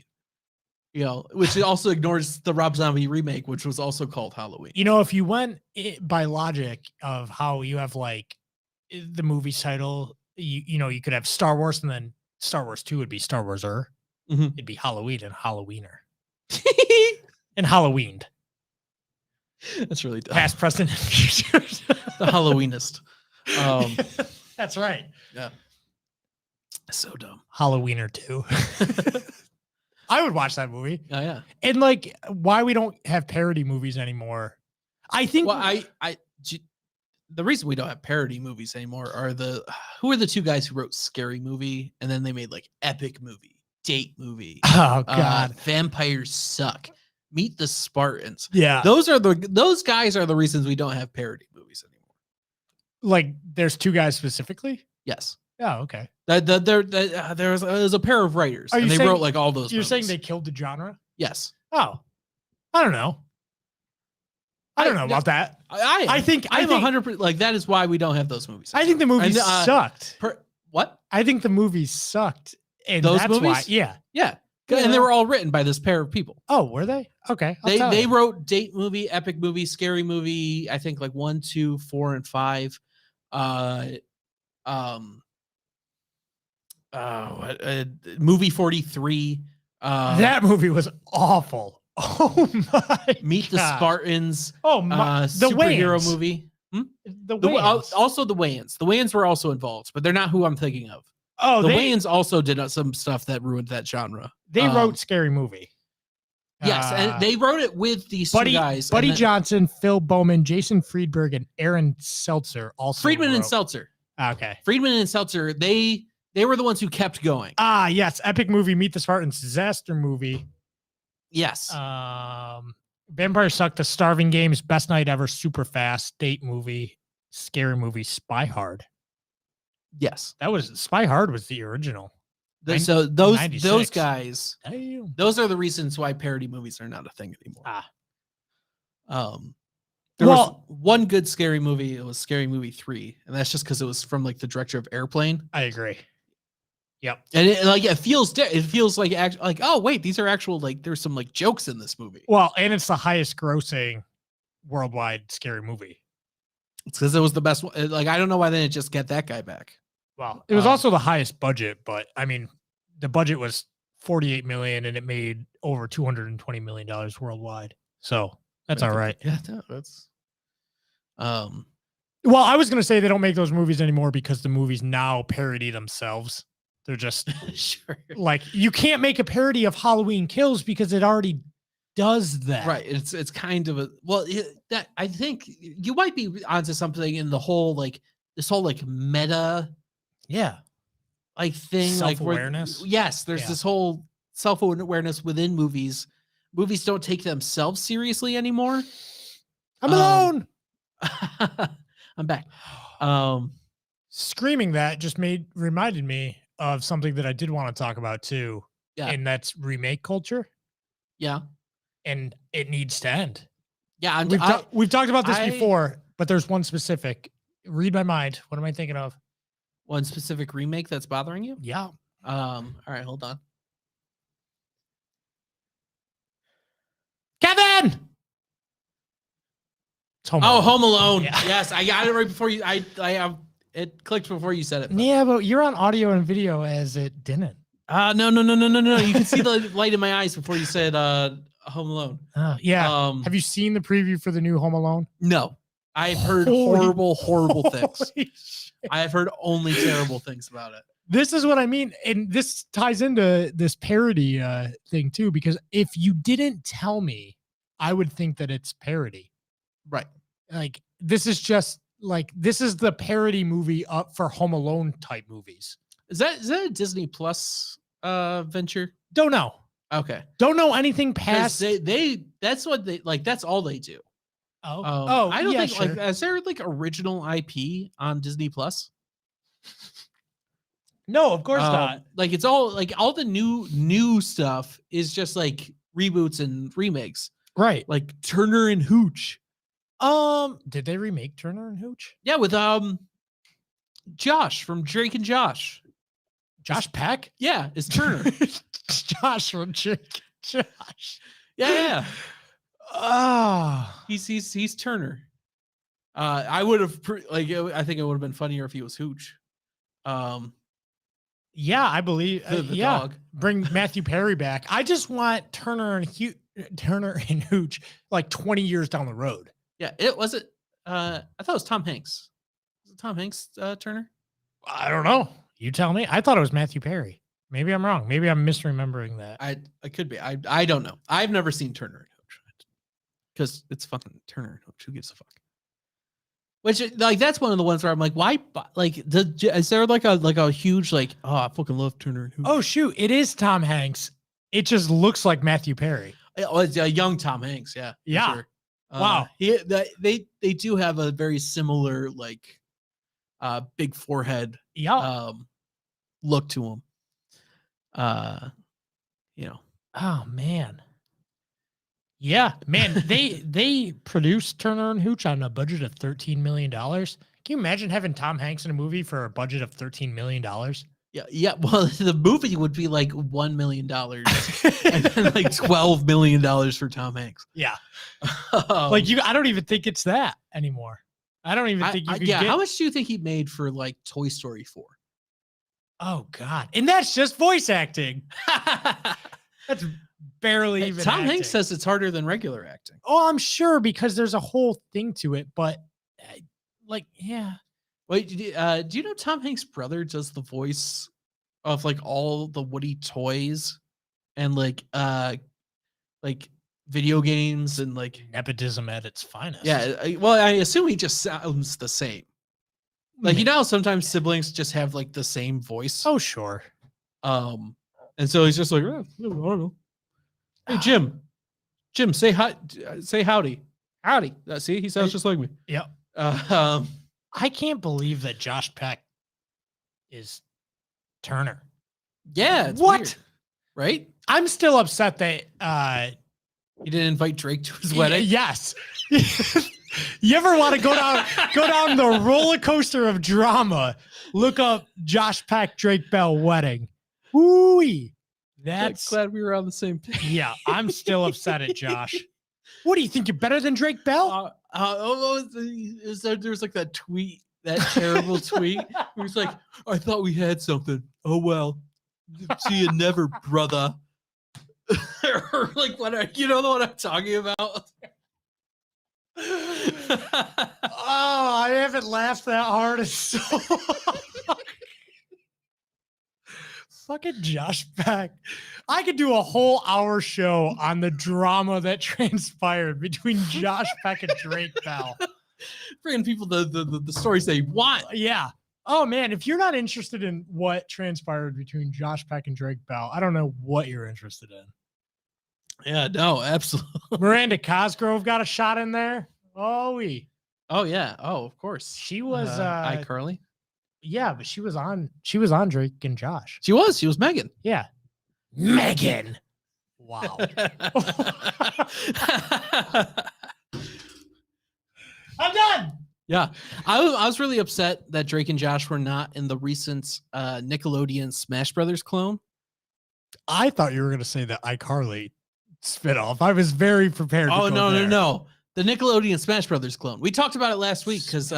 S1: You know, which also ignores the Rob Zombie remake, which was also called Halloween.
S2: You know, if you went by logic of how you have like the movie title, you could have Star Wars and then Star Wars 2 would be Star Wars-er. It'd be Halloween and Halloweener. And Halloweened.
S1: That's really dumb.
S2: Past, present, and future.
S1: The Halloweenist.
S2: That's right.
S1: Yeah. So dumb.
S2: Halloweener 2. I would watch that movie.
S1: Oh yeah.
S2: And like, why we don't have parody movies anymore? I think.
S1: Well, the reason we don't have parody movies anymore are who are the two guys who wrote Scary Movie and then they made like Epic Movie, Date Movie.
S2: Oh God.
S1: Vampires Suck. Meet the Spartans.
S2: Yeah.
S1: Those guys are the reasons we don't have parody movies anymore.
S2: Like, there's two guys specifically.
S1: Yes.
S2: Oh, okay.
S1: There's a pair of writers, and they wrote like all those.
S2: You're
S1: movies.
S2: saying they killed the genre?
S1: Yes.
S2: Oh, I don't know. I don't know about that.
S1: I think 100%. Like that is why we don't have those movies anymore.
S2: I think the movies sucked.
S1: What?
S2: I think the movies sucked, and
S1: those
S2: that's
S1: movies?
S2: why. Yeah.
S1: And they were all written by this pair of people.
S2: Oh, were they? Okay.
S1: They wrote Date Movie, Epic Movie, Scary Movie. I think like 1, 2, 4, and 5. Movie 43.
S2: That movie was awful. Oh my!
S1: Meet the Spartans.
S2: Oh my! The
S1: superhero
S2: Wayans.
S1: movie.
S2: The Wayans.
S1: Also the Wayans. The Wayans were also involved, but they're not who I'm thinking of.
S2: Oh,
S1: the Wayans also did some stuff that ruined that genre.
S2: They wrote Scary Movie.
S1: Yes, and they wrote it with these two guys.
S2: Buddy Johnson, Phil Bowman, Jason Friedberg, and Aaron Seltzer also
S1: Friedman and Seltzer.
S2: Okay.
S1: Friedman and Seltzer, they were the ones who kept going.
S2: Yes. Epic Movie, Meet the Spartans, Disaster Movie.
S1: Yes.
S2: Vampire Suck, The Starving Games, Best Night Ever, Super Fast, Date Movie, Scary Movie, Spy Hard.
S1: Yes.
S2: Spy Hard was the original.
S1: So those guys,
S2: Damn.
S1: those are the reasons why parody movies are not a thing anymore. There was one good scary movie. It was Scary Movie 3, and that's just because it was from like the director of Airplane.
S2: I agree. Yep.
S1: And it feels like oh wait, these are actual, like there's some like jokes in this movie.
S2: Well, and it's the highest grossing worldwide scary movie.
S1: It's because it was the best one. Like I don't know why they didn't just get that guy back.
S2: Well, it was also the highest budget, but I mean, the budget was $48 million and it made over $220 million worldwide. So that's all right.
S1: Yeah, that's.
S2: Well, I was going to say they don't make those movies anymore because the movies now parody themselves. They're just
S1: sure.
S2: Like you can't make a parody of Halloween Kills because it already does that.
S1: Right. It's kind of that I think you might be onto something in the whole like this whole like meta.
S2: Yeah.
S1: Like thing,
S2: self-awareness.
S1: Yes, there's this whole self-awareness within movies. Movies don't take themselves seriously anymore.
S2: I'm alone.
S1: I'm back.
S2: Screaming that just reminded me of something that I did want to talk about too.
S1: Yeah.
S2: And that's remake culture.
S1: Yeah.
S2: And it needs to end.
S1: Yeah.
S2: We've talked about this before, but there's one specific. Read my mind. What am I thinking of?
S1: One specific remake that's bothering you?
S2: Yeah.
S1: All right, hold on.
S2: Kevin!
S1: Home Alone. Yeah. Yes, I got it right before you. It clicked before you said it.
S2: Yeah, but you're on audio and video as it didn't.
S1: No. You can see the light in my eyes before you said Home Alone.
S2: Yeah. Have you seen the preview for the new Home Alone?
S1: No. I've heard horrible things. I have heard only terrible things about it.
S2: This is what I mean. And this ties into this parody thing too, because if you didn't tell me, I would think that it's parody.
S1: Right.
S2: Like this is just like, this is the parody movie up for Home Alone type movies.
S1: Is that a Disney Plus venture?
S2: Don't know.
S1: Okay.
S2: Don't know anything past.
S1: That's what they like. That's all they do. I don't think like is there like original IP on Disney Plus?
S2: No, of course not.
S1: Like it's all like all the new stuff is just like reboots and remakes.
S2: Right.
S1: Like Turner and Hooch.
S2: Did they remake Turner and Hooch?
S1: Yeah, with Josh from Drake and Josh.
S2: Josh Peck?
S1: Yeah, it's Turner.
S2: Josh from Drake and Josh.
S1: Yeah. He's Turner. I would have I think it would have been funnier if he was Hooch.
S2: Yeah, I believe.
S1: The dog.
S2: Bring Matthew Perry back. I just want Turner and Hooch like 20 years down the road.
S1: Yeah, it was it. I thought it was Tom Hanks. Was it Tom Hanks, Turner?
S2: I don't know. You tell me. I thought it was Matthew Perry. Maybe I'm wrong. Maybe I'm misremembering that.
S1: I could be. I don't know. I've never seen Turner and Hooch because it's fucking Turner and Hooch. Who gives a fuck? Which like that's one of the ones where I'm like, why? Like, is there like a huge like? Oh, I fucking love Turner and Hooch.
S2: Oh shoot, it is Tom Hanks. It just looks like Matthew Perry.
S1: Oh, it's a young Tom Hanks. Yeah.
S2: Yeah.
S1: Sure.
S2: Wow.
S1: They do have a very similar like, big forehead.
S2: Yeah.
S1: Look to him.
S2: Oh man. Yeah, man. They produced Turner and Hooch on a budget of $13 million. Can you imagine having Tom Hanks in a movie for a budget of $13 million?
S1: Yeah. Well, the movie would be like $1 million, and then like $12 million for Tom Hanks.
S2: Yeah. I don't even think it's that anymore. I don't even think you could get...
S1: How much do you think he made for like Toy Story 4?
S2: Oh God. And that's just voice acting. That's barely even
S1: Tom
S2: acting.
S1: Hanks says it's harder than regular acting.
S2: Oh, I'm sure because there's a whole thing to it, but yeah.
S1: Wait, do you know Tom Hanks' brother does the voice of like all the Woody toys and like video games and like
S2: nepotism at its finest.
S1: Yeah, well, I assume he just sounds the same. Like sometimes siblings just have like the same voice.
S2: Oh sure.
S1: And so he's just like, I don't know. Hey Jim, say hi, say howdy. See, he sounds just like me.
S2: Yep. I can't believe that Josh Peck is Turner.
S1: Yeah. It's
S2: what?
S1: Weird, right?
S2: I'm still upset that
S1: He didn't invite Drake to his wedding.
S2: Yes. You ever want to go down the roller coaster of drama? Look up Josh Peck Drake Bell wedding. Ooh-wee. That's
S1: glad we were on the same page.
S2: Yeah, I'm still upset at Josh. What do you think? You're better than Drake Bell?
S1: There's like that tweet, that terrible tweet. Where he's like, I thought we had something. Oh well. See you never, brother. Or like what? You know what I'm talking about?
S2: I haven't laughed that hard in so long. Fucking Josh Peck. I could do a whole hour show on the drama that transpired between Josh Peck and Drake Bell.
S1: Bringing people the stories they want.
S2: Yeah. Oh man, if you're not interested in what transpired between Josh Peck and Drake Bell, I don't know what you're interested in.
S1: Yeah, no, absolutely.
S2: Miranda Cosgrove got a shot in there.
S1: Oh yeah. Oh, of course.
S2: She was
S1: iCarly.
S2: Yeah, but she was on Drake and Josh.
S1: She was Megan.
S2: Yeah. Megan. Wow. I'm done.
S1: Yeah. I was really upset that Drake and Josh were not in the recent Nickelodeon Smash Brothers clone.
S2: I thought you were going to say that iCarly spinoff. I was very prepared.
S1: Oh, no. The Nickelodeon Smash Brothers clone. We talked about it last week because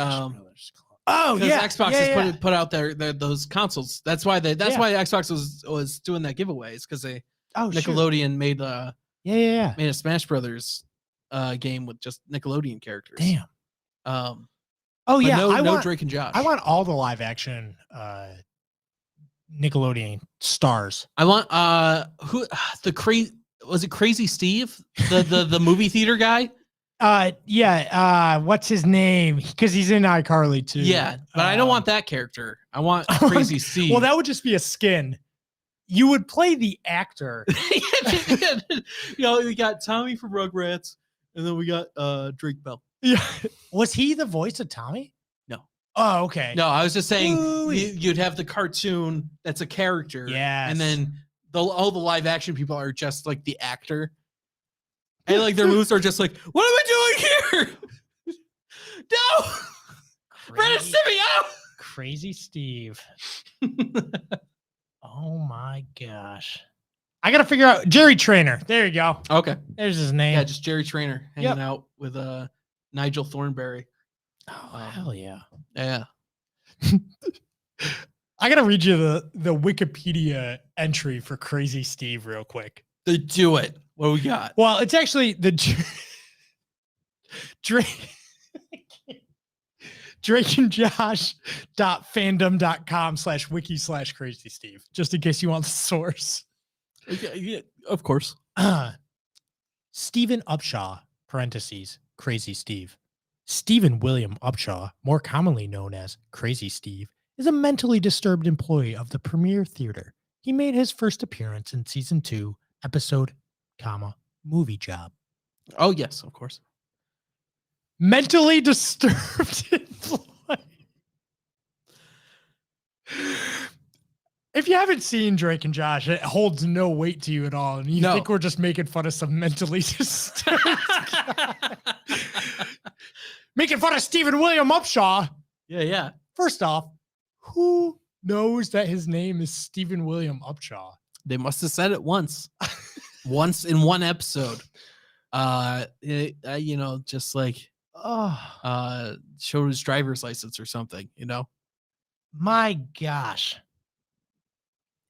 S1: Xbox put out their those consoles. That's why Xbox was doing that giveaways because Nickelodeon made made a Smash Brothers game with just Nickelodeon characters.
S2: Damn.
S1: No Drake and Josh.
S2: I want all the live action Nickelodeon stars.
S1: I want was it Crazy Steve, the movie theater guy?
S2: What's his name? Because he's in iCarly too.
S1: Yeah, but I don't want that character. I want Crazy Steve.
S2: Well, that would just be a skin. You would play the actor.
S1: We got Tommy from Rugrats, and then we got Drake Bell.
S2: Yeah. Was he the voice of Tommy?
S1: No.
S2: Oh, okay.
S1: No, I was just saying you'd have the cartoon that's a character.
S2: Yeah.
S1: And then all the live action people are just like the actor. And like their moves are just like, what am I doing here? No! Brandon Simi out!
S2: Crazy Steve. Oh my gosh. I gotta figure out Jerry Trainer. There you go.
S1: Okay.
S2: There's his name.
S1: Yeah, just Jerry Trainer hanging out with Nigel Thornberry.
S2: Oh, hell yeah.
S1: Yeah.
S2: I gotta read you the Wikipedia entry for Crazy Steve real quick.
S1: Do it. What do we got?
S2: Well, it's actually the Drake and Josh.fandom.com/wiki/Crazy Steve, just in case you want the source.
S1: Yeah, of course.
S2: Stephen Upshaw, parentheses, Crazy Steve. Stephen William Upshaw, more commonly known as Crazy Steve, is a mentally disturbed employee of the Premier Theater. He made his first appearance in season 2, episode, movie job.
S1: Oh, yes, of course.
S2: Mentally disturbed employee. If you haven't seen Drake and Josh, it holds no weight to you at all. And you think we're just making fun of some mentally disturbed guy. Making fun of Stephen William Upshaw.
S1: Yeah.
S2: First off, who knows that his name is Stephen William Upshaw?
S1: They must have said it once. Once in one episode. Just like showed his driver's license or something,
S2: My gosh.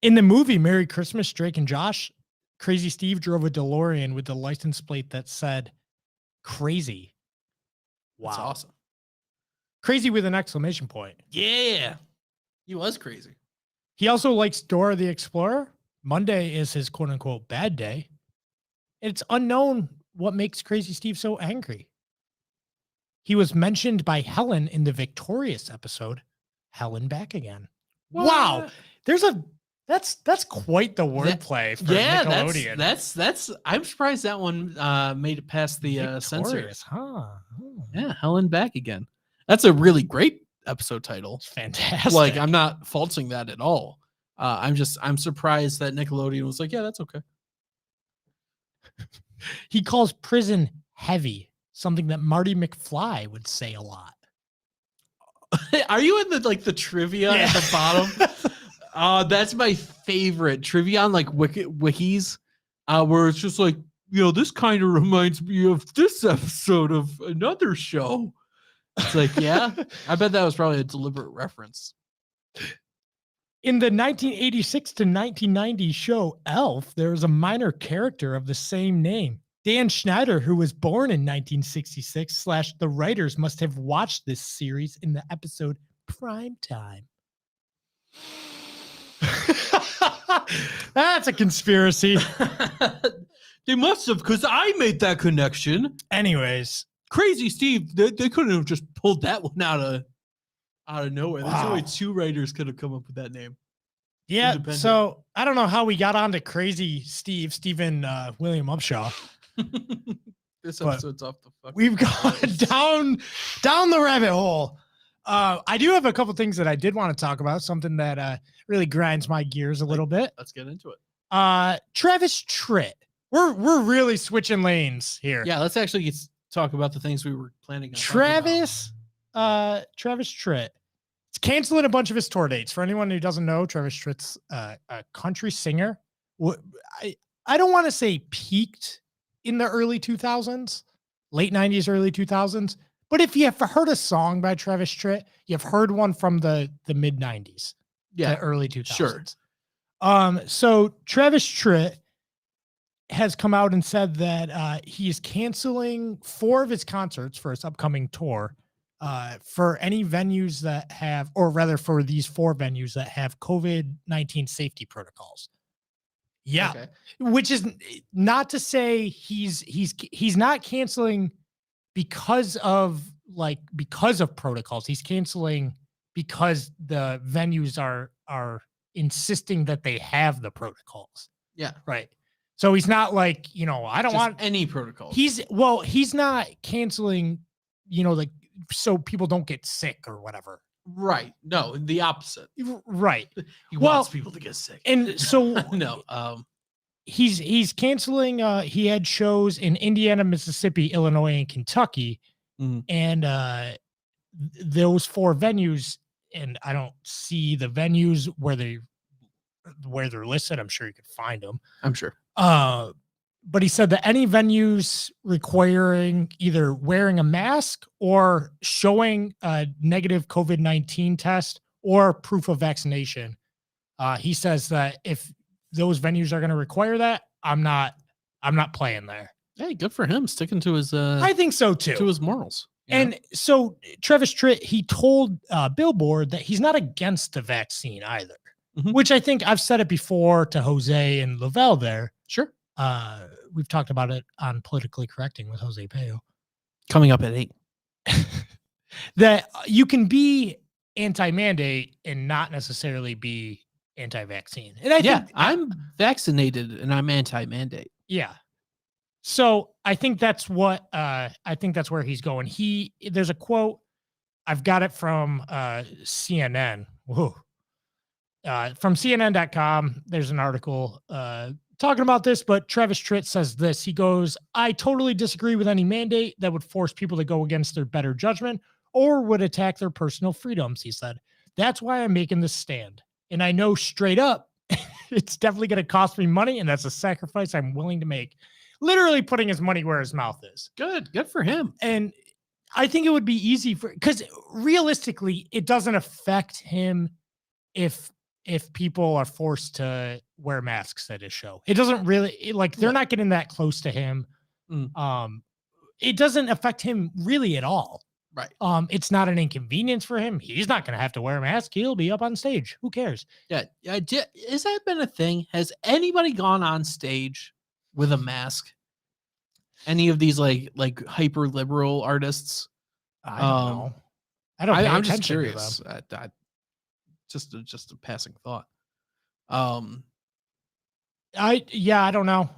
S2: In the movie Merry Christmas, Drake and Josh, Crazy Steve drove a DeLorean with the license plate that said crazy. Wow.
S1: That's awesome.
S2: Crazy with an exclamation point.
S1: Yeah. He was crazy.
S2: He also likes Dora the Explorer. Monday is his quote unquote bad day. It's unknown what makes Crazy Steve so angry. He was mentioned by Helen in the Victorious episode, Helen Back Again.
S1: What?
S2: Wow. That's quite the wordplay for Nickelodeon.
S1: That's I'm surprised that one made it past the censor.
S2: Huh? Oh.
S1: Yeah, Helen Back Again. That's a really great episode title.
S2: It's fantastic.
S1: Like, I'm not faulting that at all. I'm surprised that Nickelodeon was like, yeah, that's okay.
S2: He calls prison heavy, something that Marty McFly would say a lot.
S1: Are you in the trivia at the bottom? That's my favorite trivia on wikis, where it's just like, this kind of reminds me of this episode of another show. It's like, yeah, I bet that was probably a deliberate reference.
S2: In the 1986 to 1990 show Elf, there was a minor character of the same name. Dan Schneider, who was born in 1966, / the writers must have watched this series in the episode Prime Time. That's a conspiracy.
S1: They must have, because I made that connection.
S2: Anyways.
S1: Crazy Steve, they couldn't have just pulled that one out of nowhere.
S2: Wow.
S1: There's only 2 writers could have come up with that name.
S2: Yeah, so I don't know how we got on to Crazy Stephen William Upshaw.
S1: This episode's off the fucking
S2: We've gone down the rabbit hole. I do have a couple things that I did want to talk about, something that really grinds my gears a little bit.
S1: Let's get into it.
S2: Travis Tritt. We're really switching lanes here.
S1: Yeah, let's actually talk about the things we were planning on.
S2: Travis Tritt. It's canceling a bunch of his tour dates. For anyone who doesn't know, Travis Tritt's a country singer. I don't want to say peaked in the early 2000s, late 90s, early 2000s. But if you have heard a song by Travis Tritt, you've heard one from the mid 90s, the early 2000s.
S1: Sure.
S2: So Travis Tritt has come out and said that he is canceling 4 of his concerts for his upcoming tour for any venues that have, or rather for these 4 venues that have COVID-19 safety protocols. Yeah. Okay. Which is not to say he's not canceling because of protocols. He's canceling because the venues are insisting that they have the protocols.
S1: Yeah.
S2: Right. So he's not like, I don't want
S1: any protocols.
S2: He's not canceling, so people don't get sick or whatever.
S1: Right. No, the opposite.
S2: Right.
S1: He wants people to get sick.
S2: And so
S1: no,
S2: he's canceling. He had shows in Indiana, Mississippi, Illinois, and Kentucky.
S1: Mm-hmm.
S2: And those 4 venues, and I don't see the venues where they're listed. I'm sure you could find them.
S1: I'm sure.
S2: But he said that any venues requiring either wearing a mask or showing a negative COVID-19 test or proof of vaccination, he says that if those venues are going to require that, I'm not playing there.
S1: Hey, good for him sticking to his.
S2: I think so too.
S1: To his morals.
S2: And so Travis Tritt, he told Billboard that he's not against the vaccine either, which I think I've said it before to Jose and Lavelle there.
S1: Sure.
S2: We've talked about it on Politically Correcting with Jose Peo.
S1: Coming up at 8.
S2: That you can be anti-mandate and not necessarily be anti-vaccine. And I think
S1: I'm vaccinated and I'm anti-mandate.
S2: Yeah. So I think that's what that's where he's going. There's a quote, I've got it from CNN. Whoa. From CNN.com, there's an article talking about this, but Travis Tritt says this. He goes, I totally disagree with any mandate that would force people to go against their better judgment or would attack their personal freedoms, he said. That's why I'm making this stand. And I know straight up, it's definitely going to cost me money, and that's a sacrifice I'm willing to make. Literally putting his money where his mouth is.
S1: Good for him.
S2: And I think it would be easy because realistically, it doesn't affect him if people are forced to wear masks at his show. It doesn't really they're not getting that close to him. It doesn't affect him really at all.
S1: Right.
S2: It's not an inconvenience for him. He's not going to have to wear a mask. He'll be up on stage. Who cares?
S1: Yeah. Has that been a thing? Has anybody gone on stage with a mask? Any of these like hyper liberal artists?
S2: I don't know. I'm just curious.
S1: Just a passing thought.
S2: I don't know.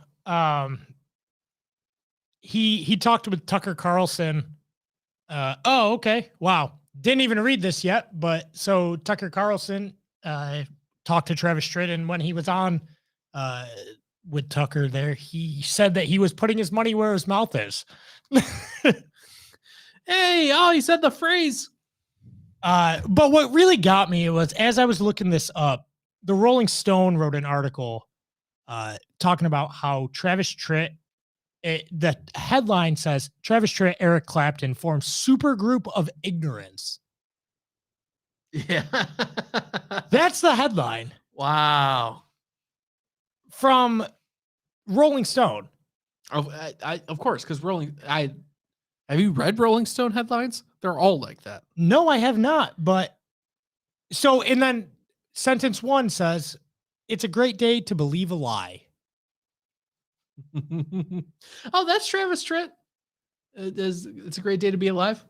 S2: He talked with Tucker Carlson. Okay. Wow. Didn't even read this yet, but so Tucker Carlson talked to Travis Tritt, and when he was on with Tucker there. He said that he was putting his money where his mouth is.
S1: Hey, he said the phrase.
S2: But what really got me was, as I was looking this up, the Rolling Stone wrote an article talking about how Travis Tritt, the headline says, Travis Tritt, Eric Clapton formed supergroup of ignorance.
S1: Yeah.
S2: That's the headline.
S1: Wow.
S2: From Rolling Stone.
S1: Of course, because have you read Rolling Stone headlines? They're all like that.
S2: No, I have not. But so, and then sentence 1 says, it's a great day to believe a lie.
S1: Oh, that's Travis Tritt. It's a great day to be alive.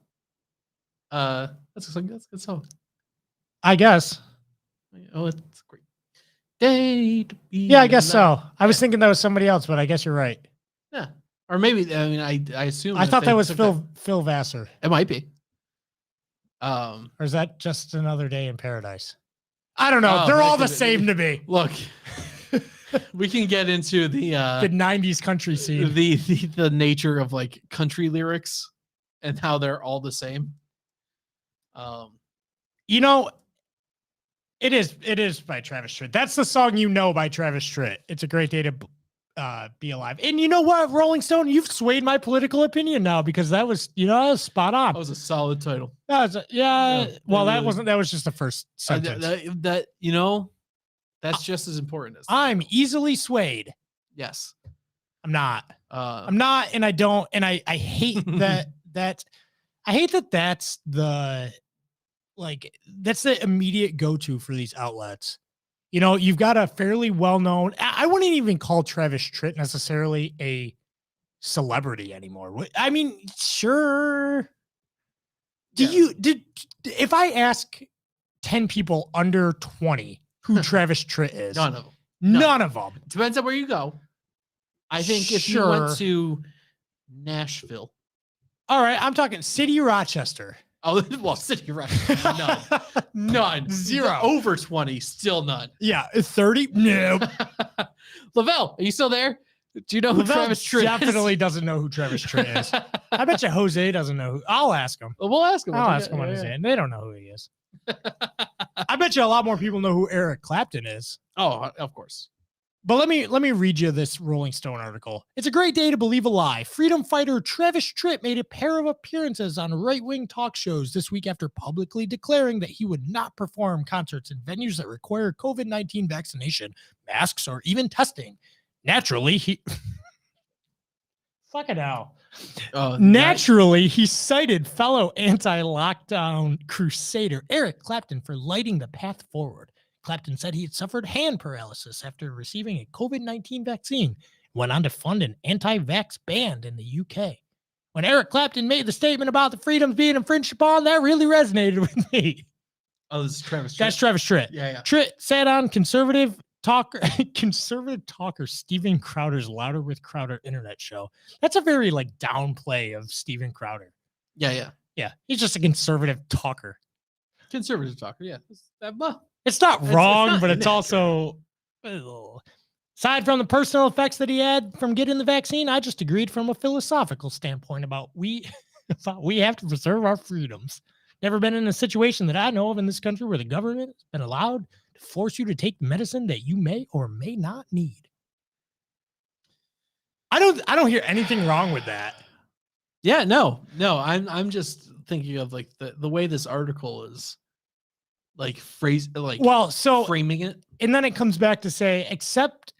S1: That's a good song.
S2: I guess.
S1: Oh, it's a great day to be
S2: Yeah, I guess
S1: alive.
S2: so. I was thinking that was somebody else, but I guess you're right.
S1: Yeah. Or maybe, I assume.
S2: I thought that was Phil Vassar.
S1: It might be.
S2: Or is that just another day in paradise? I don't know. They're all the same to me.
S1: Look, we can get into the
S2: 90s country scene.
S1: The nature of like country lyrics and how they're all the same.
S2: You know, it is by Travis Tritt. That's the song by Travis Tritt. It's a great day to be alive. And you know what, Rolling Stone, you've swayed my political opinion now, because that was spot on.
S1: That was a solid title.
S2: That was that was just the first sentence.
S1: That's just as important as
S2: I'm easily swayed.
S1: Yes.
S2: I'm not. I'm not, and I don't, and I hate that I hate that that's the immediate go-to for these outlets. You've got a fairly well-known, I wouldn't even call Travis Tritt necessarily a celebrity anymore. I mean, sure. If I ask 10 people under 20 who Travis Tritt is,
S1: none of them.
S2: None of them.
S1: Depends on where you go. I think if you went to Nashville.
S2: All right, I'm talking City Rochester.
S1: Oh, well, City Rochester. None.
S2: Zero.
S1: Over 20, still none.
S2: Yeah, 30? No.
S1: Lavelle, are you still there? Do you know who Travis Tritt
S2: definitely doesn't know who Travis Tritt is. I bet you Jose doesn't know who. I'll ask him.
S1: We'll ask him.
S2: I'll ask him on his end. They don't know who he is. I bet you a lot more people know who Eric Clapton is.
S1: Oh, of course.
S2: But let me read you this Rolling Stone article. It's a great day to believe a lie. Freedom fighter Travis Tritt made a pair of appearances on right-wing talk shows this week after publicly declaring that he would not perform concerts in venues that require COVID-19 vaccination, masks, or even testing. Naturally, he... Fuck it out. Naturally, he cited fellow anti-lockdown crusader Eric Clapton for lighting the path forward. Clapton said he had suffered hand paralysis after receiving a COVID-19 vaccine, and went on to fund an anti-vax ban in the UK. When Eric Clapton made the statement about the freedoms being infringed upon, that really resonated with me.
S1: Oh, this is Travis Tritt.
S2: That's Travis Tritt.
S1: Yeah.
S2: Tritt sat on conservative talker Steven Crowder's Louder with Crowder internet show. That's a very downplay of Steven Crowder.
S1: Yeah.
S2: He's just a conservative talker.
S1: Conservative talker, yeah.
S2: It's not wrong, but it's also, aside from the personal effects that he had from getting the vaccine, I just agreed from a philosophical standpoint about we have to preserve our freedoms. Never been in a situation that I know of in this country where the government has been allowed to force you to take medicine that you may or may not need. I don't hear anything wrong with that.
S1: Yeah, no. I'm just thinking of the way this article is framing it.
S2: And then it comes back to say, except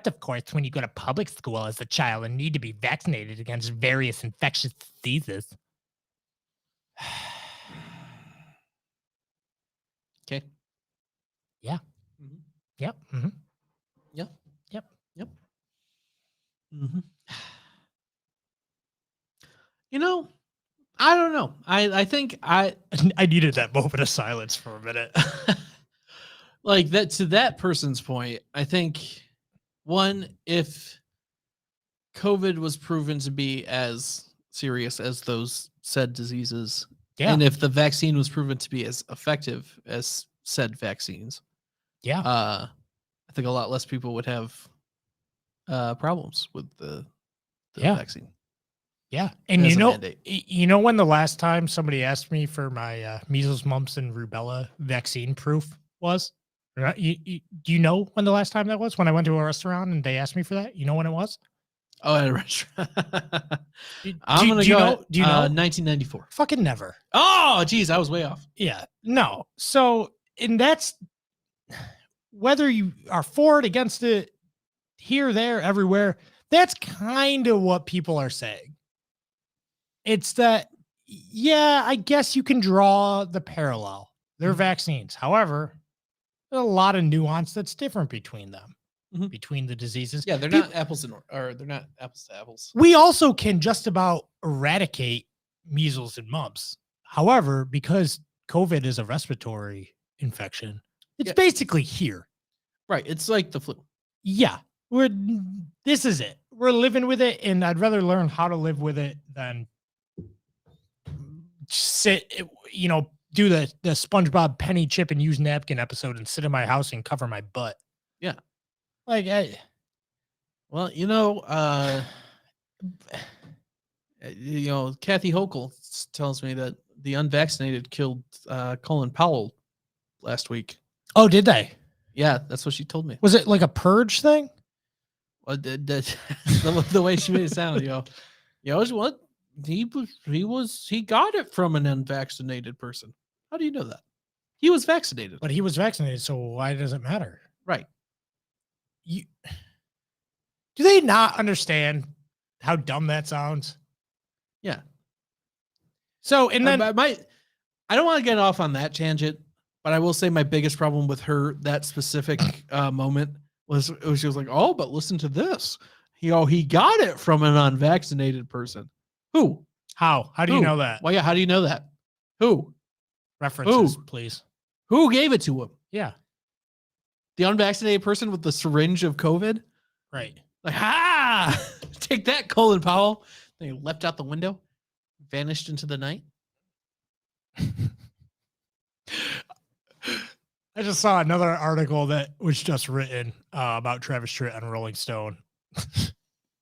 S2: of course, when you go to public school as a child and need to be vaccinated against various infectious diseases.
S1: Okay.
S2: Yeah.
S1: Mm-hmm.
S2: Yep. Mm-hmm.
S1: Yep.
S2: Yep.
S1: Mm-hmm. I don't know. I think I
S2: needed that moment of silence for a minute.
S1: That to that person's point, I think if COVID was proven to be as serious as those said diseases, and if the vaccine was proven to be as effective as said vaccines, I think a lot less people would have problems with the vaccine.
S2: Yeah. And you know when the last time somebody asked me for my measles, mumps, and rubella vaccine proof was? Do you know when the last time that was? When I went to a restaurant and they asked me for that? You know when it was?
S1: Oh, at a restaurant.
S2: I'm going to go. Do you know?
S1: 1994.
S2: Fucking never.
S1: Oh, geez. I was way off.
S2: Yeah. No. So, and that's whether you are for it, against it, here, there, everywhere, that's kind of what people are saying. It's that, yeah, I guess you can draw the parallel. They're vaccines. However, there's a lot of nuance that's different between them, between the diseases.
S1: Yeah, they're not apples to apples.
S2: We also can just about eradicate measles and mumps. However, because COVID is a respiratory infection, it's basically here.
S1: Right. It's like the flu.
S2: Yeah. This is it. We're living with it, and I'd rather learn how to live with it than sit, do the SpongeBob penny chip and use napkin episode and sit in my house and cover my butt.
S1: Yeah.
S2: Like,
S1: well, Kathy Hochul tells me that the unvaccinated killed Colin Powell last week.
S2: Oh, did they?
S1: Yeah, that's what she told me.
S2: Was it like a purge thing?
S1: Well, the way she made it sound, what he got it from an unvaccinated person. How do you know that? He was vaccinated.
S2: But he was vaccinated, so why does it matter?
S1: Right.
S2: Do they not understand how dumb that sounds?
S1: Yeah.
S2: So, and then
S1: I don't want to get off on that tangent, but I will say my biggest problem with her, that specific moment, was she was like, oh, but listen to this. He got it from an unvaccinated person. Who?
S2: How do you know that?
S1: Well, yeah, how do you know that? Who?
S2: References, please.
S1: Who gave it to him?
S2: Yeah.
S1: The unvaccinated person with the syringe of COVID?
S2: Right.
S1: Like, take that, Colin Powell. Then he leapt out the window, vanished into the night.
S2: I just saw another article that was just written about Travis Tritt on Rolling Stone.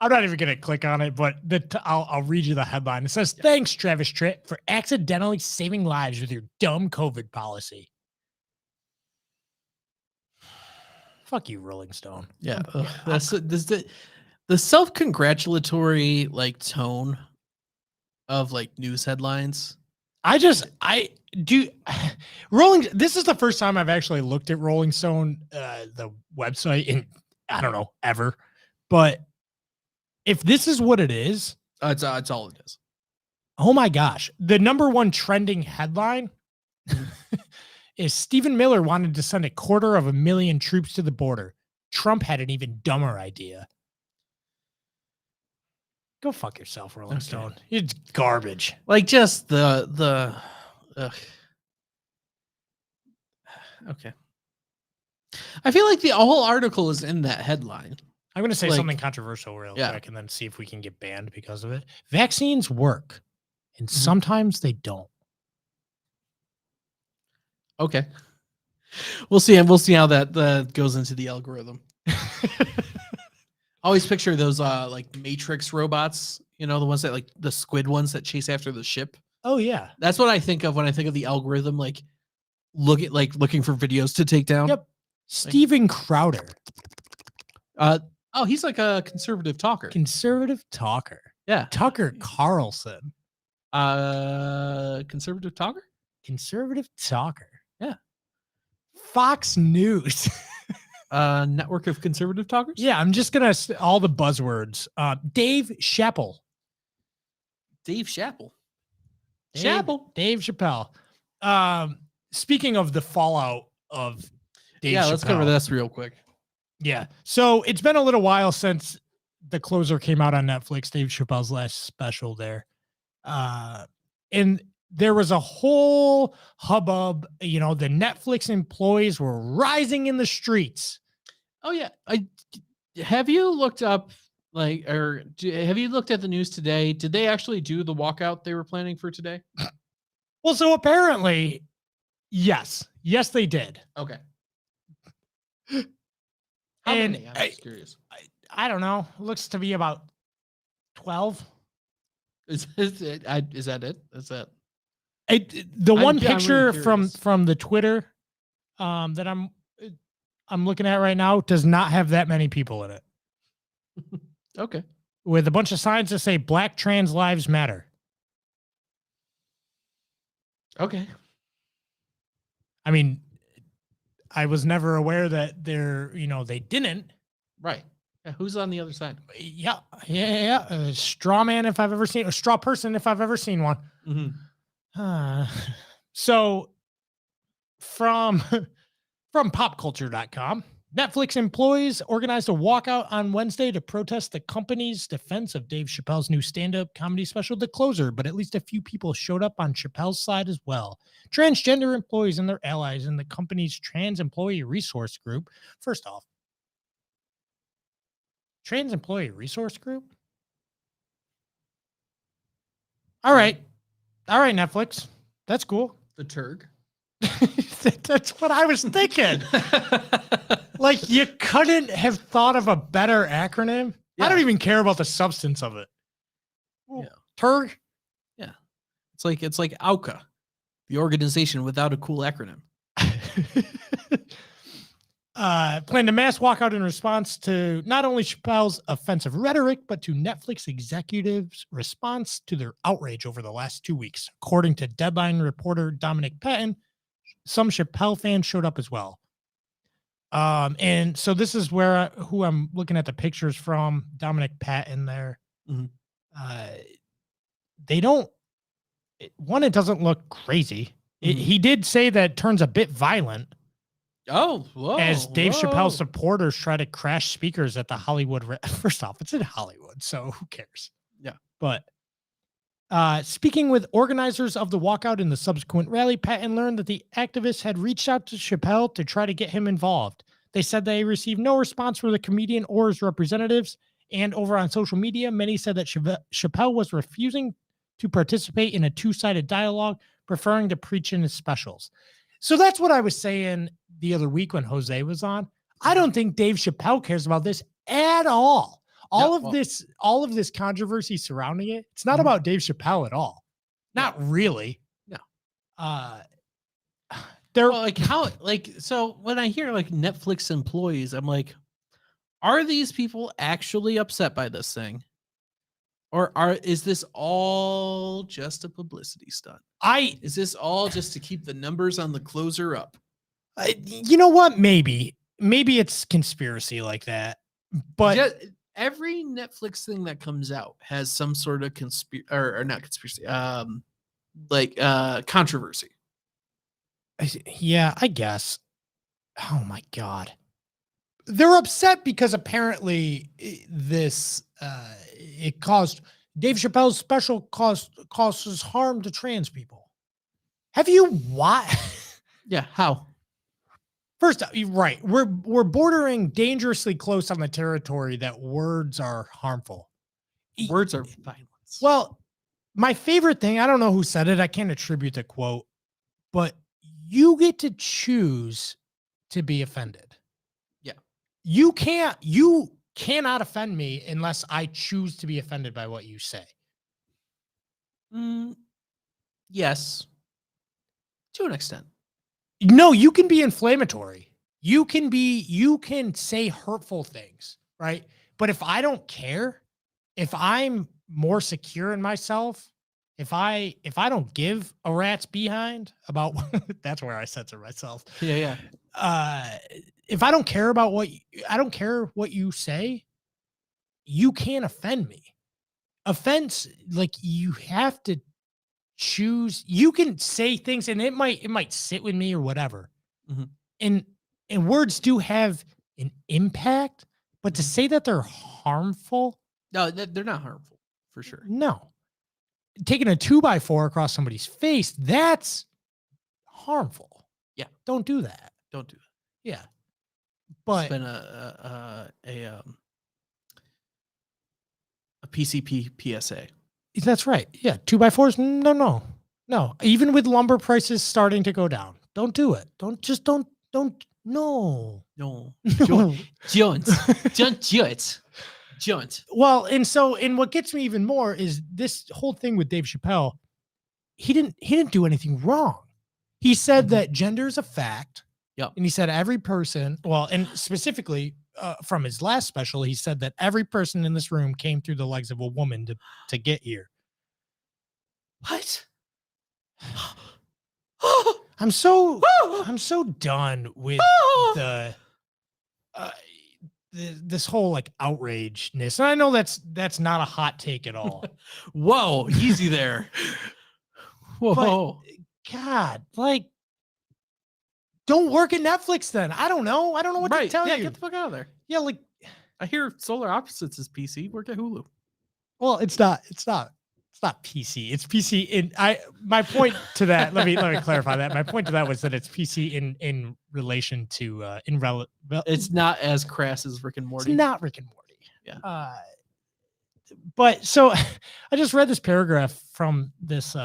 S2: I'm not even going to click on it, but I'll read you the headline. It says, "Thanks, Travis Tritt, for accidentally saving lives with your dumb COVID policy." Fuck you, Rolling Stone.
S1: Yeah. That's the self-congratulatory tone of news headlines.
S2: This is the first time I've actually looked at Rolling Stone, the website, in I don't know, ever. But if this is what it is,
S1: it's all it is.
S2: Oh my gosh. The number one trending headline is Stephen Miller wanted to send 250,000 troops to the border. Trump had an even dumber idea. Go fuck yourself, Rolling Stone. It's garbage.
S1: Just the okay. I feel like the whole article is in that headline.
S2: I'm going to say something controversial real quick and then see if we can get banned because of it. Vaccines work, and sometimes they don't.
S1: Okay. We'll see. And we'll see how that goes into the algorithm. Always picture those Matrix robots, the ones that the squid ones that chase after the ship.
S2: Oh yeah.
S1: That's what I think of when I think of the algorithm, looking for videos to take down.
S2: Yep. Steven Crowder.
S1: He's like a conservative talker.
S2: Conservative talker.
S1: Yeah.
S2: Tucker Carlson.
S1: Conservative talker?
S2: Conservative talker.
S1: Yeah.
S2: Fox News.
S1: Network of conservative talkers?
S2: Yeah, I'm just going to all the buzzwords. Dave Chappelle.
S1: Dave Chappelle.
S2: Dave Chappelle. Speaking of the fallout of Dave Chappelle.
S1: Let's cover this real quick.
S2: Yeah. So it's been a little while since The Closer came out on Netflix, Dave Chappelle's last special there. And there was a whole hubbub. The Netflix employees were rising in the streets.
S1: Oh, yeah. Have you looked up, have you looked at the news today? Did they actually do the walkout they were planning for today?
S2: Well, so apparently, yes. Yes, they did.
S1: Okay.
S2: I'm
S1: just curious.
S2: I don't know. Looks to be about 12.
S1: Is that it? Is that
S2: The one
S1: I'm
S2: picture
S1: really curious.
S2: from the Twitter that I'm looking at right now does not have that many people in it.
S1: Okay.
S2: With a bunch of signs that say Black Trans Lives Matter.
S1: Okay.
S2: I mean, I was never aware that they didn't.
S1: Right. Yeah, who's on the other side?
S2: Yeah. A straw man if I've ever seen a straw person if I've ever seen one.
S1: Mm-hmm.
S2: So from popculture.com, Netflix employees organized a walkout on Wednesday to protest the company's defense of Dave Chappelle's new stand-up comedy special, The Closer, but at least a few people showed up on Chappelle's side as well. Transgender employees and their allies in the company's trans employee resource group. First off, trans employee resource group? All right, Netflix. That's cool.
S1: The Turg.
S2: That's what I was thinking. Like, you couldn't have thought of a better acronym. Yeah. I don't even care about the substance of it.
S1: Yeah.
S2: Turg?
S1: Yeah. It's like AUCA, the organization without a cool acronym.
S2: Planned a mass walkout in response to not only Chappelle's offensive rhetoric, but to Netflix executives' response to their outrage over the last 2 weeks. According to Deadline reporter Dominic Patton, some Chappelle fans showed up as well. And so this is who I'm looking at the pictures from, Dominic Patton there.
S1: Mm-hmm.
S2: It doesn't look crazy.
S1: Mm-hmm.
S2: He did say that it turns a bit violent.
S1: Oh, whoa.
S2: As Dave Chappelle's supporters try to crash speakers at the Hollywood. First off, it's in Hollywood, so who cares?
S1: Yeah.
S2: But speaking with organizers of the walkout in the subsequent rally, Patton learned that the activists had reached out to Chappelle to try to get him involved. They said they received no response from the comedian or his representatives. And over on social media, many said that Chappelle was refusing to participate in a two-sided dialogue, preferring to preach in his specials. So that's what I was saying the other week when Jose was on. I don't think Dave Chappelle cares about this at all. All of this controversy surrounding it, it's not about Dave Chappelle at all. Not really.
S1: No. So when I hear like Netflix employees, I'm like, are these people actually upset by this thing? Or is this all just a publicity stunt? Is this all just to keep the numbers on the Closer up?
S2: You know what? Maybe it's conspiracy like that. But
S1: every Netflix thing that comes out has some sort of controversy.
S2: Yeah, I guess. Oh my God. They're upset because apparently this it caused Dave Chappelle's special causes harm to trans people. Have you what?
S1: Yeah, how?
S2: First, right. We're bordering dangerously close on the territory that words are harmful.
S1: Words are violence.
S2: Well, my favorite thing, I don't know who said it. I can't attribute the quote, but you get to choose to be offended.
S1: Yeah.
S2: You cannot offend me unless I choose to be offended by what you say.
S1: Yes. To an extent.
S2: No, you can be inflammatory. You can say hurtful things, right? But if I don't care, if I'm more secure in myself, if I don't give a rat's behind about that's where I censor myself.
S1: Yeah.
S2: If I don't care about I don't care what you say, you can't offend me. Offense, like, you have to choose. You can say things and it might sit with me or whatever. Mm-hmm. And words do have an impact, but to say that they're harmful.
S1: No, they're not harmful for sure.
S2: No. Taking a 2x4 across somebody's face, that's harmful.
S1: Yeah.
S2: Don't do that. Yeah. But
S1: it's been a PCP PSA.
S2: That's right. Yeah. 2x4s. No. Even with lumber prices starting to go down, don't do it. Don't No.
S1: Don't
S2: No.
S1: do it. Don't.
S2: Well, and what gets me even more is this whole thing with Dave Chappelle. He didn't do anything wrong. He said that gender is a fact.
S1: Yep.
S2: And he said every person, well, and specifically from his last special, he said that every person in this room came through the legs of a woman to get here.
S1: What?
S2: I'm so done with this whole like outrageness. And I know that's not a hot take at all.
S1: Whoa, easy there. Whoa.
S2: But, God, like, don't work at Netflix then. I don't know what to tell you.
S1: Get the fuck out of there.
S2: Yeah, like,
S1: I hear Solar Opposites is PC. Work at Hulu.
S2: Well, it's not PC. It's PC in my point to that. Let me clarify that. My point to that was that it's PC in relation to
S1: it's not as crass as Rick and Morty.
S2: It's not Rick and Morty.
S1: Yeah.
S2: But so I just read this paragraph from this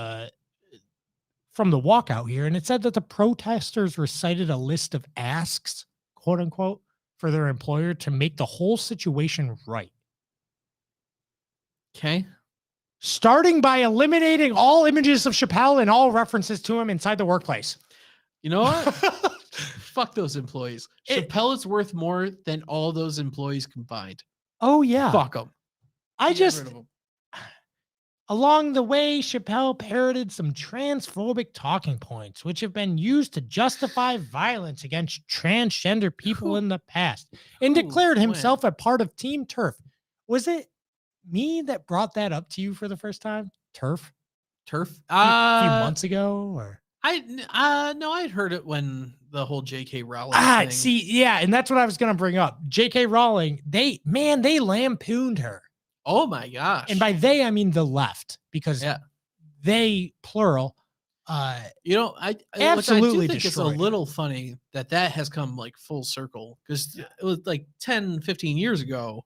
S2: from the walkout here, and it said that the protesters recited a list of asks, quote unquote, for their employer to make the whole situation right.
S1: Okay.
S2: Starting by eliminating all images of Chappelle and all references to him inside the workplace.
S1: You know what? Fuck those employees. Chappelle is worth more than all those employees combined.
S2: Oh, yeah.
S1: Fuck them.
S2: Along the way, Chappelle parroted some transphobic talking points, which have been used to justify violence against transgender people in the past, and declared himself a part of Team TERF. Was it me that brought that up to you for the first time? TERF?
S1: A
S2: few months ago, or
S1: no, I'd heard it when the whole J.K. Rowling thing.
S2: See, yeah, and that's what I was gonna bring up. J.K. Rowling, they lampooned her.
S1: Oh my gosh!
S2: And by they, I mean the left, because they plural.
S1: I
S2: absolutely
S1: think it's a little funny that has come like full circle, because it was like 10, 15 years ago.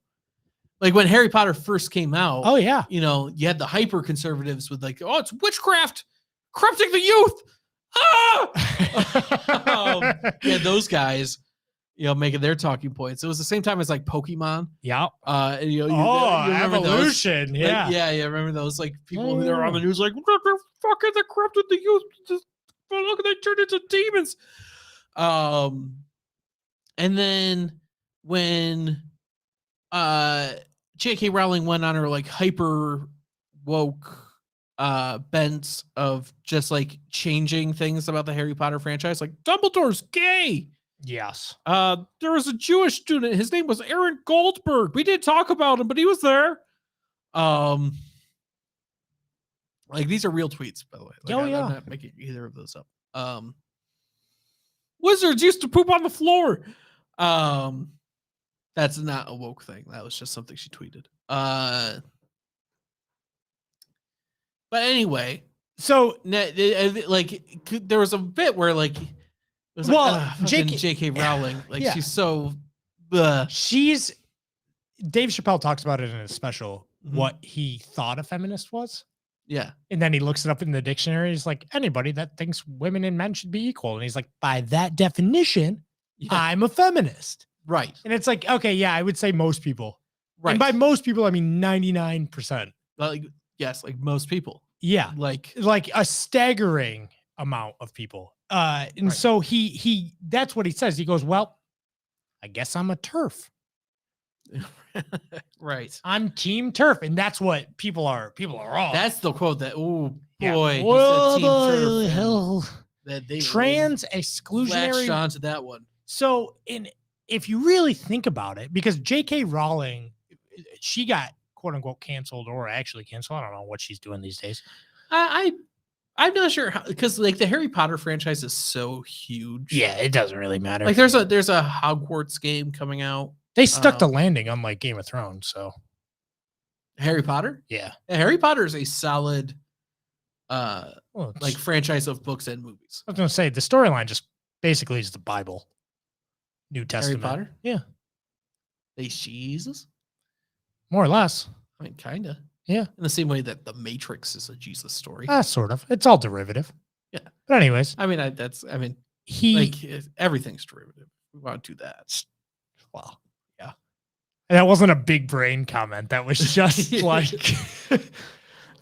S1: Like when Harry Potter first came out.
S2: Oh, yeah.
S1: You know, you had the hyper conservatives with like, oh, it's witchcraft, corrupting the youth. Yeah, those guys, making their talking points. It was the same time as like Pokemon.
S2: Yeah.
S1: You remember
S2: evolution.
S1: Those?
S2: Yeah.
S1: Like, yeah. Remember those like people who are on the news like, they're fucking the corrupted the youth. Look, they turned into demons. And then when J.K. Rowling went on her like hyper woke bent of just like changing things about the Harry Potter franchise, like Dumbledore's gay.
S2: Yes.
S1: There was a Jewish student. His name was Aaron Goldberg. We didn't talk about him, but he was there. Like these are real tweets, by the way. Like, I'm not making either of those up. Wizards used to poop on the floor. That's not a woke thing. That was just something she tweeted. But anyway,
S2: so
S1: like there was a bit where like it was J.K. Rowling, like she's so.
S2: She's Dave Chappelle talks about it in his special. What he thought a feminist was.
S1: Yeah,
S2: and then he looks it up in the dictionary. He's like, anybody that thinks women and men should be equal, and he's like, by that definition, I'm a feminist.
S1: Right.
S2: And it's like, okay, yeah, I would say most people.
S1: Right.
S2: And by most people, I mean 99%.
S1: Like, yes, like most people.
S2: Yeah.
S1: Like
S2: a staggering amount of people. And so he that's what he says. He goes, well, I guess I'm a TERF.
S1: Right.
S2: I'm Team TERF. And that's what people are all.
S1: That's the quote that, oh boy.
S2: What the hell?
S1: That they
S2: trans exclusionary.
S1: Onto that one.
S2: So if you really think about it, because J.K. Rowling, she got quote unquote canceled or actually canceled. I don't know what she's doing these days.
S1: I'm not sure because like the Harry Potter franchise is so huge.
S2: Yeah, it doesn't really matter.
S1: Like there's a Hogwarts game coming out.
S2: They stuck the landing unlike Game of Thrones. So
S1: Harry Potter?
S2: Yeah.
S1: Harry Potter is a solid like franchise of books and movies.
S2: I was gonna say the storyline just basically is the Bible. New Testament.
S1: Harry Potter?
S2: Yeah.
S1: They Jesus?
S2: More or less.
S1: I mean, kinda.
S2: Yeah.
S1: In the same way that The Matrix is a Jesus story.
S2: Sort of. It's all derivative.
S1: Yeah.
S2: But anyways.
S1: I mean, everything's derivative. we want to do that.
S2: Well, yeah. That wasn't a big brain comment. That was just like,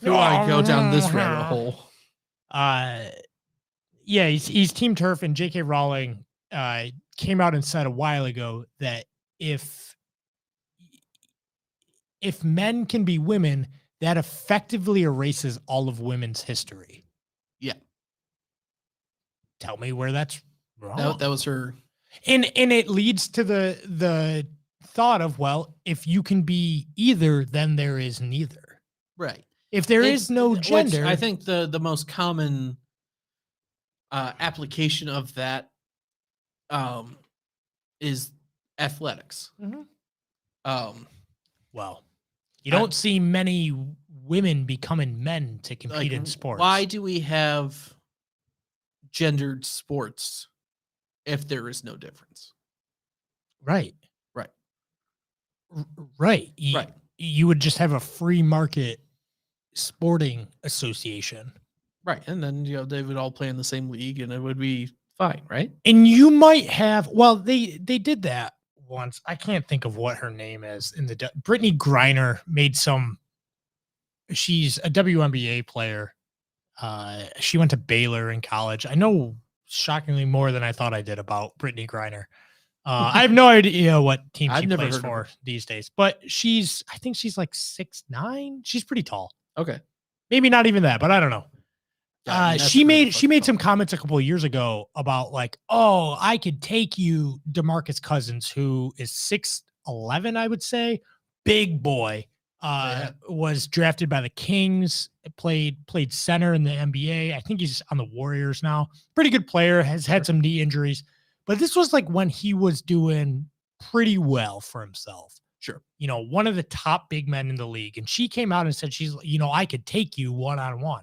S1: we want to go down this rabbit hole.
S2: Yeah, he's Team Turf, and J.K. Rowling came out and said a while ago that if men can be women, that effectively erases all of women's history.
S1: Yeah.
S2: Tell me where that's wrong.
S1: That was her.
S2: And it leads to the thought of, well, if you can be either, then there is neither.
S1: Right.
S2: If there is no gender.
S1: I think the most common application of that is athletics.
S2: Mm-hmm. Well, you don't see many women becoming men to compete in sports.
S1: Why do we have gendered sports if there is no difference?
S2: Right.
S1: Right.
S2: Right.
S1: Right.
S2: You would just have a free market sporting association.
S1: Right. And then, they would all play in the same league and it would be fine. Right.
S2: And you might have, well, they did that once. I can't think of what her name is Brittany Griner made she's a WNBA player. She went to Baylor in college. I know shockingly more than I thought I did about Brittany Griner. I have no idea what team she plays for these days, but I think she's like 6'9". She's pretty tall.
S1: Okay.
S2: Maybe not even that, but I don't know.
S1: Yeah,
S2: she made some comments a couple of years ago about like, oh, I could take you, Demarcus Cousins, who is 6'11", I would say, big boy, was drafted by the Kings, played center in the NBA. I think he's on the Warriors now. Pretty good player, has had some knee injuries, but this was like when he was doing pretty well for himself.
S1: Sure.
S2: One of the top big men in the league. And she came out and said, I could take you one-on-one.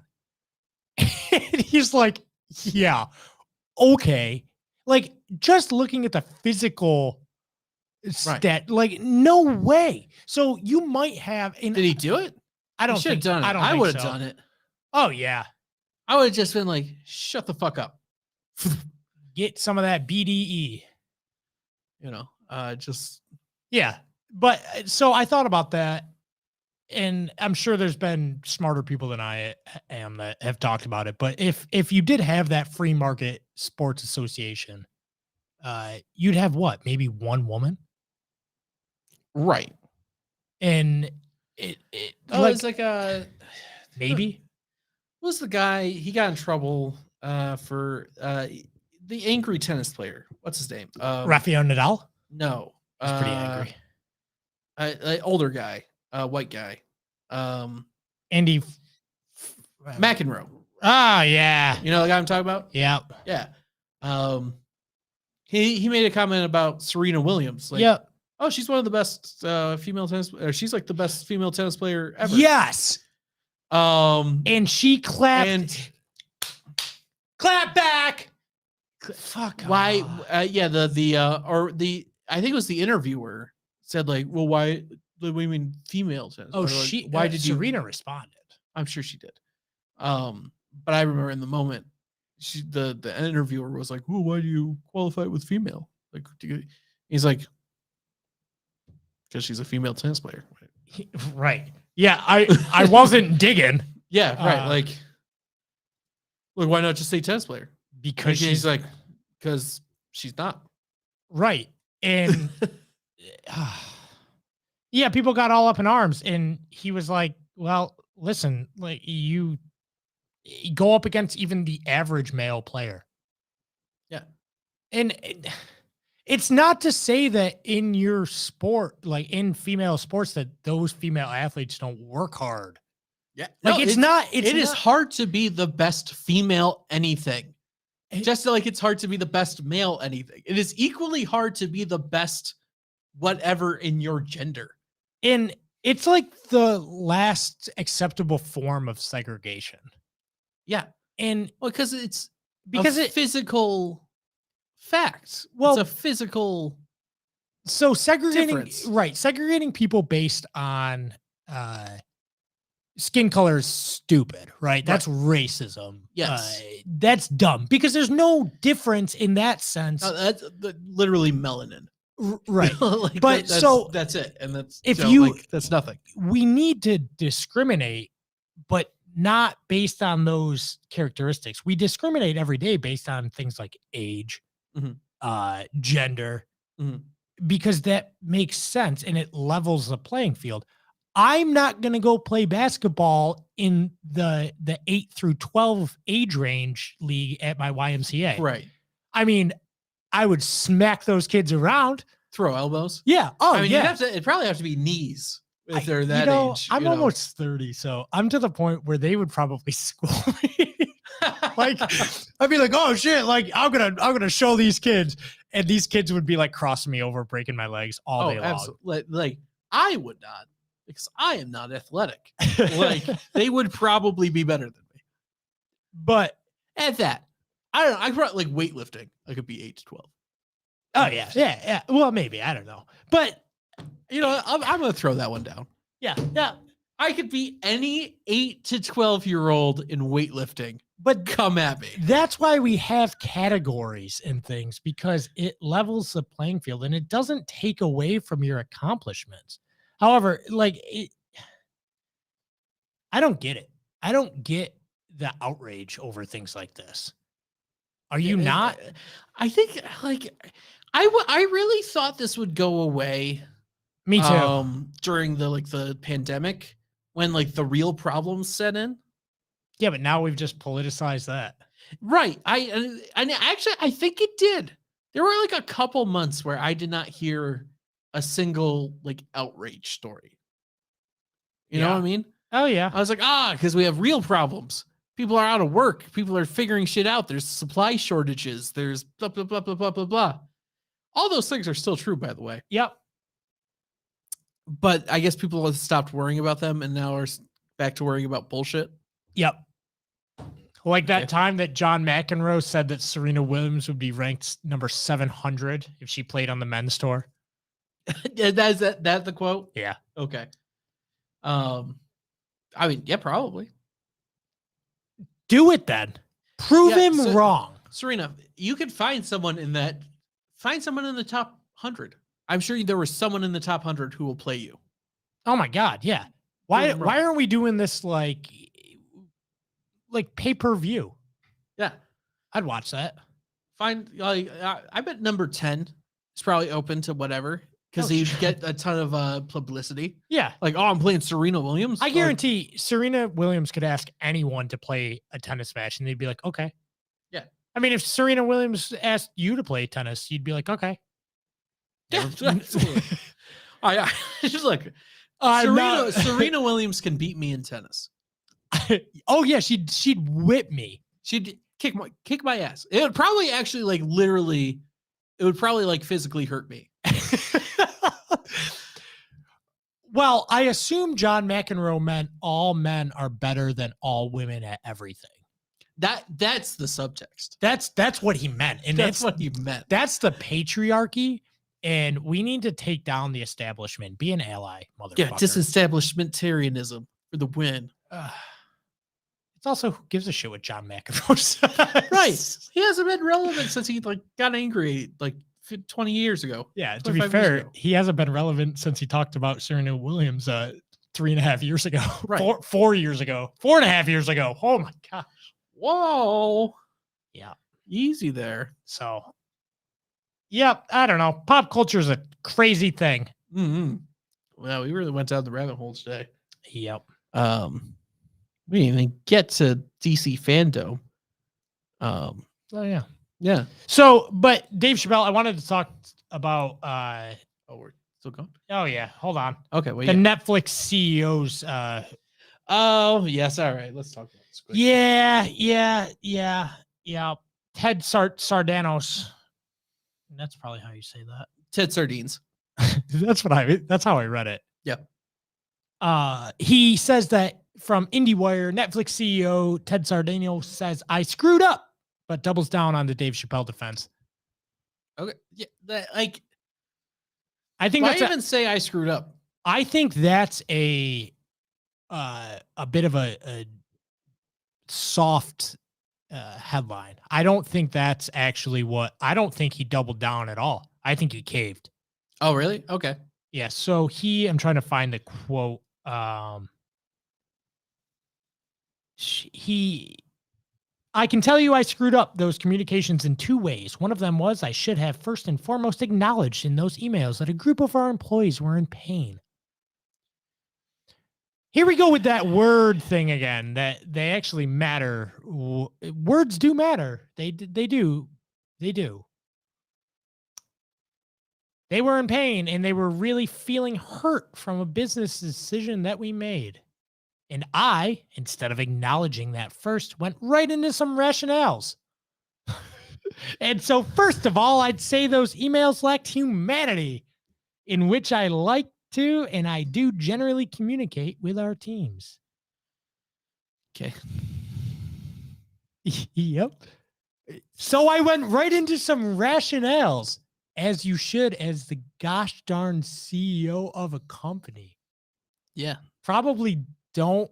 S2: And he's like, yeah, okay. Like, just looking at the physical stat, like, no way. So you might have.
S1: Did he do it?
S2: I don't think
S1: done it. I would have done it.
S2: Oh, yeah.
S1: I would have just been like, shut the fuck up.
S2: Get some of that BDE.
S1: Just.
S2: Yeah. But so I thought about that. And I'm sure there's been smarter people than I am that have talked about it. But if you did have that free market sports association, you'd have what? Maybe one woman?
S1: Right.
S2: And
S1: it's like a
S2: maybe.
S1: What was the guy? He got in trouble for the angry tennis player. What's his name?
S2: Rafael Nadal?
S1: No.
S2: He's pretty angry.
S1: Older guy. White guy.
S2: Andy
S1: McEnroe.
S2: Oh, yeah.
S1: You know the guy I'm talking about?
S2: Yeah.
S1: Yeah. He made a comment about Serena Williams. Like,
S2: yep.
S1: Oh, she's one of the best female tennis, or she's like the best female tennis player ever.
S2: Yes.
S1: And
S2: she clapped. Clap back.
S1: Fuck. Why? I think it was the interviewer said like, well, why? What do you mean female tennis?
S2: Oh,
S1: why did
S2: Serena responded?
S1: I'm sure she did. But I remember in the moment, the interviewer was like, "Well, why do you qualify with female?" Like, he's like, "Because she's a female tennis player."
S2: Right. Yeah. I wasn't digging.
S1: Yeah. Right. Like, why not just say tennis player?
S2: Because
S1: she's like, because she's not.
S2: Right. And yeah, people got all up in arms, and he was like, well, listen, like you go up against even the average male player.
S1: Yeah.
S2: And it's not to say that in your sport, like in female sports, that those female athletes don't work hard.
S1: Yeah.
S2: Like
S1: no, it is hard to be the best female anything. Just like it's hard to be the best male anything. It is equally hard to be the best whatever in your gender.
S2: And it's like the last acceptable form of segregation.
S1: Yeah.
S2: And
S1: because it's physical fact.
S2: Well,
S1: it's a physical.
S2: So segregating people based on skin color is stupid, right? That's racism.
S1: Yes.
S2: That's dumb because there's no difference in that sense.
S1: That's literally melanin.
S2: Right.
S1: Like
S2: but
S1: that's it. And that's,
S2: if
S1: that's nothing.
S2: We need to discriminate, but not based on those characteristics. We discriminate every day based on things like age, gender, because that makes sense and it levels the playing field. I'm not going to go play basketball in the 8 through 12 age range league at my YMCA.
S1: Right.
S2: I mean, I would smack those kids around.
S1: Throw elbows.
S2: Yeah. Oh, I mean,
S1: yeah. It'd probably have to be knees if they're that age.
S2: I'm almost 30, so I'm to the point where they would probably school me. Like, I'd be like, oh shit, like I'm gonna show these kids, and these kids would be like crossing me over, breaking my legs all day long.
S1: Absolutely. Like I would not, because I am not athletic. Like they would probably be better than me.
S2: But
S1: at that, I don't know. I probably like weightlifting. I could be 8 to 12.
S2: Oh yeah. Well, maybe, I don't know, but
S1: I'm gonna throw that one down.
S2: Yeah.
S1: I could be any 8 to 12-year-old in weightlifting, but come at me.
S2: That's why we have categories and things, because it levels the playing field and it doesn't take away from your accomplishments. However, I don't get it. I don't get the outrage over things like this. Are you not?
S1: I think I really thought this would go away.
S2: Me too.
S1: During the pandemic, when the real problems set in.
S2: Yeah, but now we've just politicized that.
S1: Right. I think it did. There were a couple months where I did not hear a single outrage story. You know what I mean?
S2: Oh yeah.
S1: I was like, because we have real problems. People are out of work. People are figuring shit out. There's supply shortages. There's blah, blah, blah, blah, blah, blah, blah. All those things are still true, by the way.
S2: Yep.
S1: But I guess people have stopped worrying about them and now are back to worrying about bullshit.
S2: Yep. Like that time that John McEnroe said that Serena Williams would be ranked number 700 if she played on the men's tour.
S1: That's the quote?
S2: Yeah.
S1: Okay. I mean, yeah, probably.
S2: Do it then. Prove him wrong.
S1: Serena, you could find someone in the top 100. I'm sure there was someone in the top 100 who will play you.
S2: Oh my God. Yeah. Why aren't we doing this like pay-per-view?
S1: Yeah.
S2: I'd watch that.
S1: I bet number 10 is probably open to whatever, because you get a ton of publicity.
S2: Yeah.
S1: I'm playing Serena Williams.
S2: I guarantee Serena Williams could ask anyone to play a tennis match and they'd be like, okay.
S1: Yeah.
S2: I mean, if Serena Williams asked you to play tennis, you'd be like, okay.
S1: Yeah, absolutely. I just Serena Williams can beat me in tennis.
S2: Oh yeah, she'd whip me.
S1: She'd kick my ass. It would probably actually literally, it would probably physically hurt me.
S2: Well, I assume John McEnroe meant all men are better than all women at everything.
S1: That's the subtext.
S2: That's what he meant. And
S1: that's what he meant.
S2: That's the patriarchy. And we need to take down the establishment. Be an ally, motherfucker.
S1: Yeah, disestablishmentarianism for the win.
S2: It's also, who gives a shit what John McEnroe says?
S1: Right. He hasn't been relevant since he got angry 20 years ago.
S2: Yeah, to be fair, he hasn't been relevant since he talked about Serena Williams 3.5 years ago.
S1: Right.
S2: 4 years ago. 4.5 years ago. Oh my gosh.
S1: Whoa.
S2: Yeah.
S1: Easy there.
S2: So, yep, I don't know. Pop culture is a crazy thing.
S1: Mm-hmm. Well, we really went down the rabbit hole today.
S2: Yep.
S1: We didn't even get to DC Fandom.
S2: Oh yeah.
S1: Yeah.
S2: So, but Dave Chappelle, I wanted to talk about
S1: we're still going?
S2: Oh yeah, hold on.
S1: Okay, wait.
S2: The Netflix CEOs
S1: oh, yes, all right. Let's talk about this quick.
S2: Yeah. Ted Sardanos. That's probably how you say that.
S1: Ted Sardines.
S2: That's how I read it.
S1: Yep.
S2: He says that from IndieWire, Netflix CEO Ted Sarandos says, I screwed up, but doubles down on the Dave Chappelle defense.
S1: Okay. Yeah.
S2: I think
S1: why even say I screwed up?
S2: I think that's a a bit of a soft headline. I don't think that's actually I don't think he doubled down at all. I think he caved.
S1: Oh, really? Okay.
S2: Yeah. So I'm trying to find the quote. I can tell you I screwed up those communications in 2 ways. One of them was I should have first and foremost acknowledged in those emails that a group of our employees were in pain. Here we go with that word thing again, that they actually matter. Words do matter. They do. They do. They were in pain and they were really feeling hurt from a business decision that we made. And I, instead of acknowledging that first, went right into some rationales. And so, first of all, I'd say those emails lacked humanity, in which I like to and I do generally communicate with our teams.
S1: Okay.
S2: Yep. So I went right into some rationales, as you should, as the gosh darn CEO of a company.
S1: Yeah.
S2: Probably don't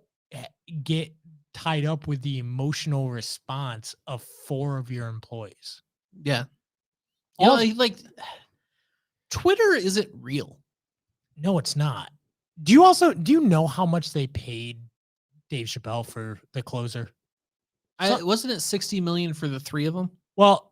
S2: get tied up with the emotional response of 4 of your employees.
S1: Yeah. You know, like Twitter isn't real.
S2: No, it's not. Do you know how much they paid Dave Chappelle for the closer?
S1: Wasn't it 60 million for the 3 of them?
S2: Well,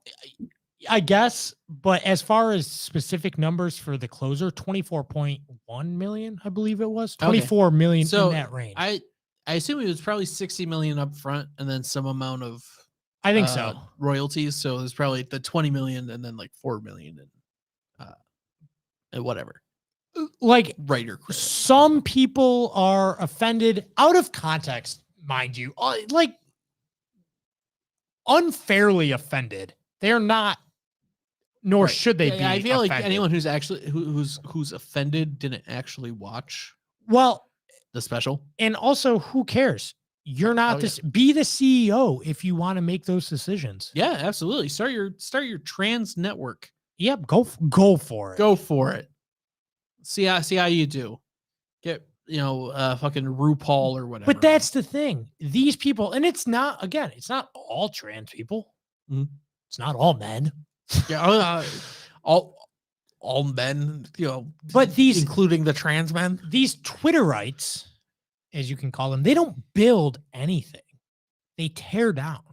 S2: I guess, but as far as specific numbers for the closer, 24.1 million, I believe it was. 24 million in that range.
S1: I assume it was probably 60 million up front and then some amount of
S2: I think so.
S1: Royalties. So there's probably the 20 million and then like 4 million and whatever.
S2: Like
S1: writer credit.
S2: Some people are offended out of context, mind you, like unfairly offended. They're not, nor should they be.
S1: I feel
S2: offended.
S1: like anyone who's actually who's offended didn't actually watch the special.
S2: And also, who cares? You're not be the CEO if you want to make those decisions.
S1: Yeah, absolutely. Start your trans network.
S2: Yep, go for it.
S1: Go for it. See how you do. Get fucking RuPaul or whatever.
S2: But that's the thing. These people, and it's not all trans people.
S1: Mm-hmm.
S2: It's not all men.
S1: Yeah, all men.
S2: But these,
S1: including the trans men,
S2: these Twitterites, as you can call them, they don't build anything. They tear down.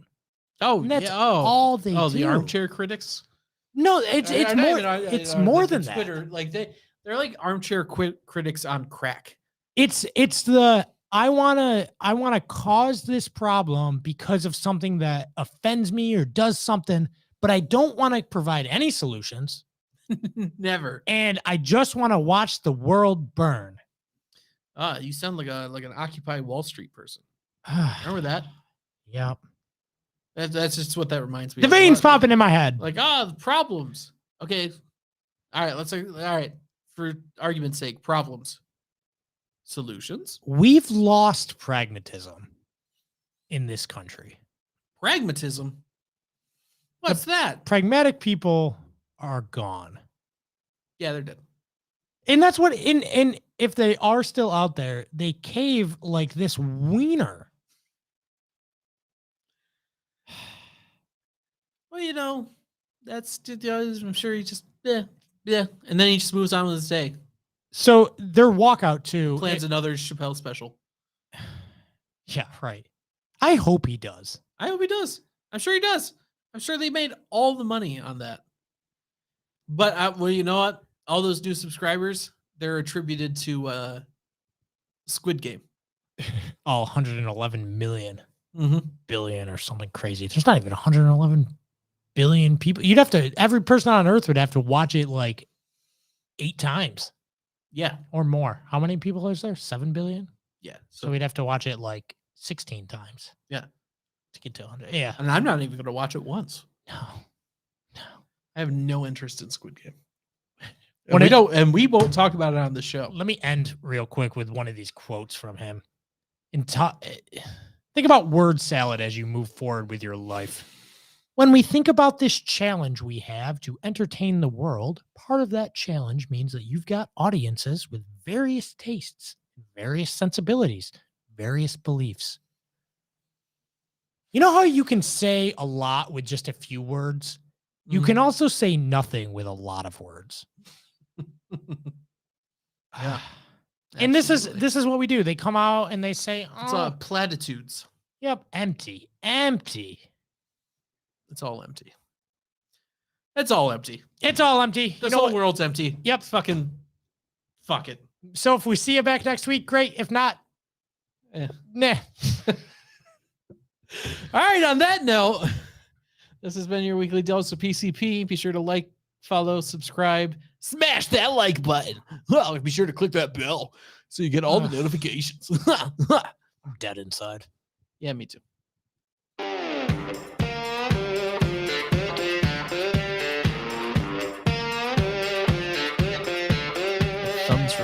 S1: Oh,
S2: and that's all they do.
S1: Oh, the armchair critics.
S2: No, it's more than that.
S1: Twitter, like they're like armchair critics on crack.
S2: It's the I wanna cause this problem because of something that offends me or does something, but I don't want to provide any solutions.
S1: Never.
S2: And I just want to watch the world burn.
S1: You sound like an Occupy Wall Street person. Remember that?
S2: Yep.
S1: That's just what that reminds me.
S2: The veins popping in my head.
S1: Like, the problems. Okay. All right. For argument's sake, problems. Solutions.
S2: We've lost pragmatism in this country.
S1: Pragmatism? What's that?
S2: Pragmatic people are gone.
S1: Yeah, they're dead.
S2: And that's what, and if they are still out there, they cave like this wiener.
S1: Well, that's, I'm sure he just, yeah. And then he just moves on with his day.
S2: So their walkout too.
S1: Plans another Chappelle special.
S2: Yeah, right. I hope he does.
S1: I hope he does. I'm sure he does. I'm sure they made all the money on that. But, well, you know what? All those new subscribers, they're attributed to Squid Game.
S2: 111 million.
S1: Mm-hmm.
S2: Billion or something crazy. There's not even 111 billion people. Every person on Earth would have to watch it like 8 times.
S1: Yeah.
S2: Or more. How many people is there? 7 billion?
S1: Yeah.
S2: So we'd have to watch it like 16 times.
S1: Yeah.
S2: To get to 100. Yeah.
S1: And I'm not even going to watch it once.
S2: No.
S1: I have no interest in Squid Game. And we won't talk about it on the show.
S2: Let me end real quick with one of these quotes from him. Think about word salad as you move forward with your life. When we think about this challenge we have to entertain the world, part of that challenge means that you've got audiences with various tastes, various sensibilities, various beliefs. You know how you can say a lot with just a few words? You can also say nothing with a lot of words.
S1: Yeah.
S2: And this is what we do. They come out and they say,
S1: it's platitudes.
S2: Yep, empty.
S1: It's all empty. It's all empty.
S2: It's all empty.
S1: This whole world's empty.
S2: Yep.
S1: Fuck it.
S2: So if we see you back next week, great. If not, nah.
S1: All right, on that note, this has been your weekly dose of PCP. Be sure to like, follow, subscribe, smash that like button. Well, be sure to click that bell so you get all the notifications.
S2: I'm dead inside.
S1: Yeah, me too. Thumbs for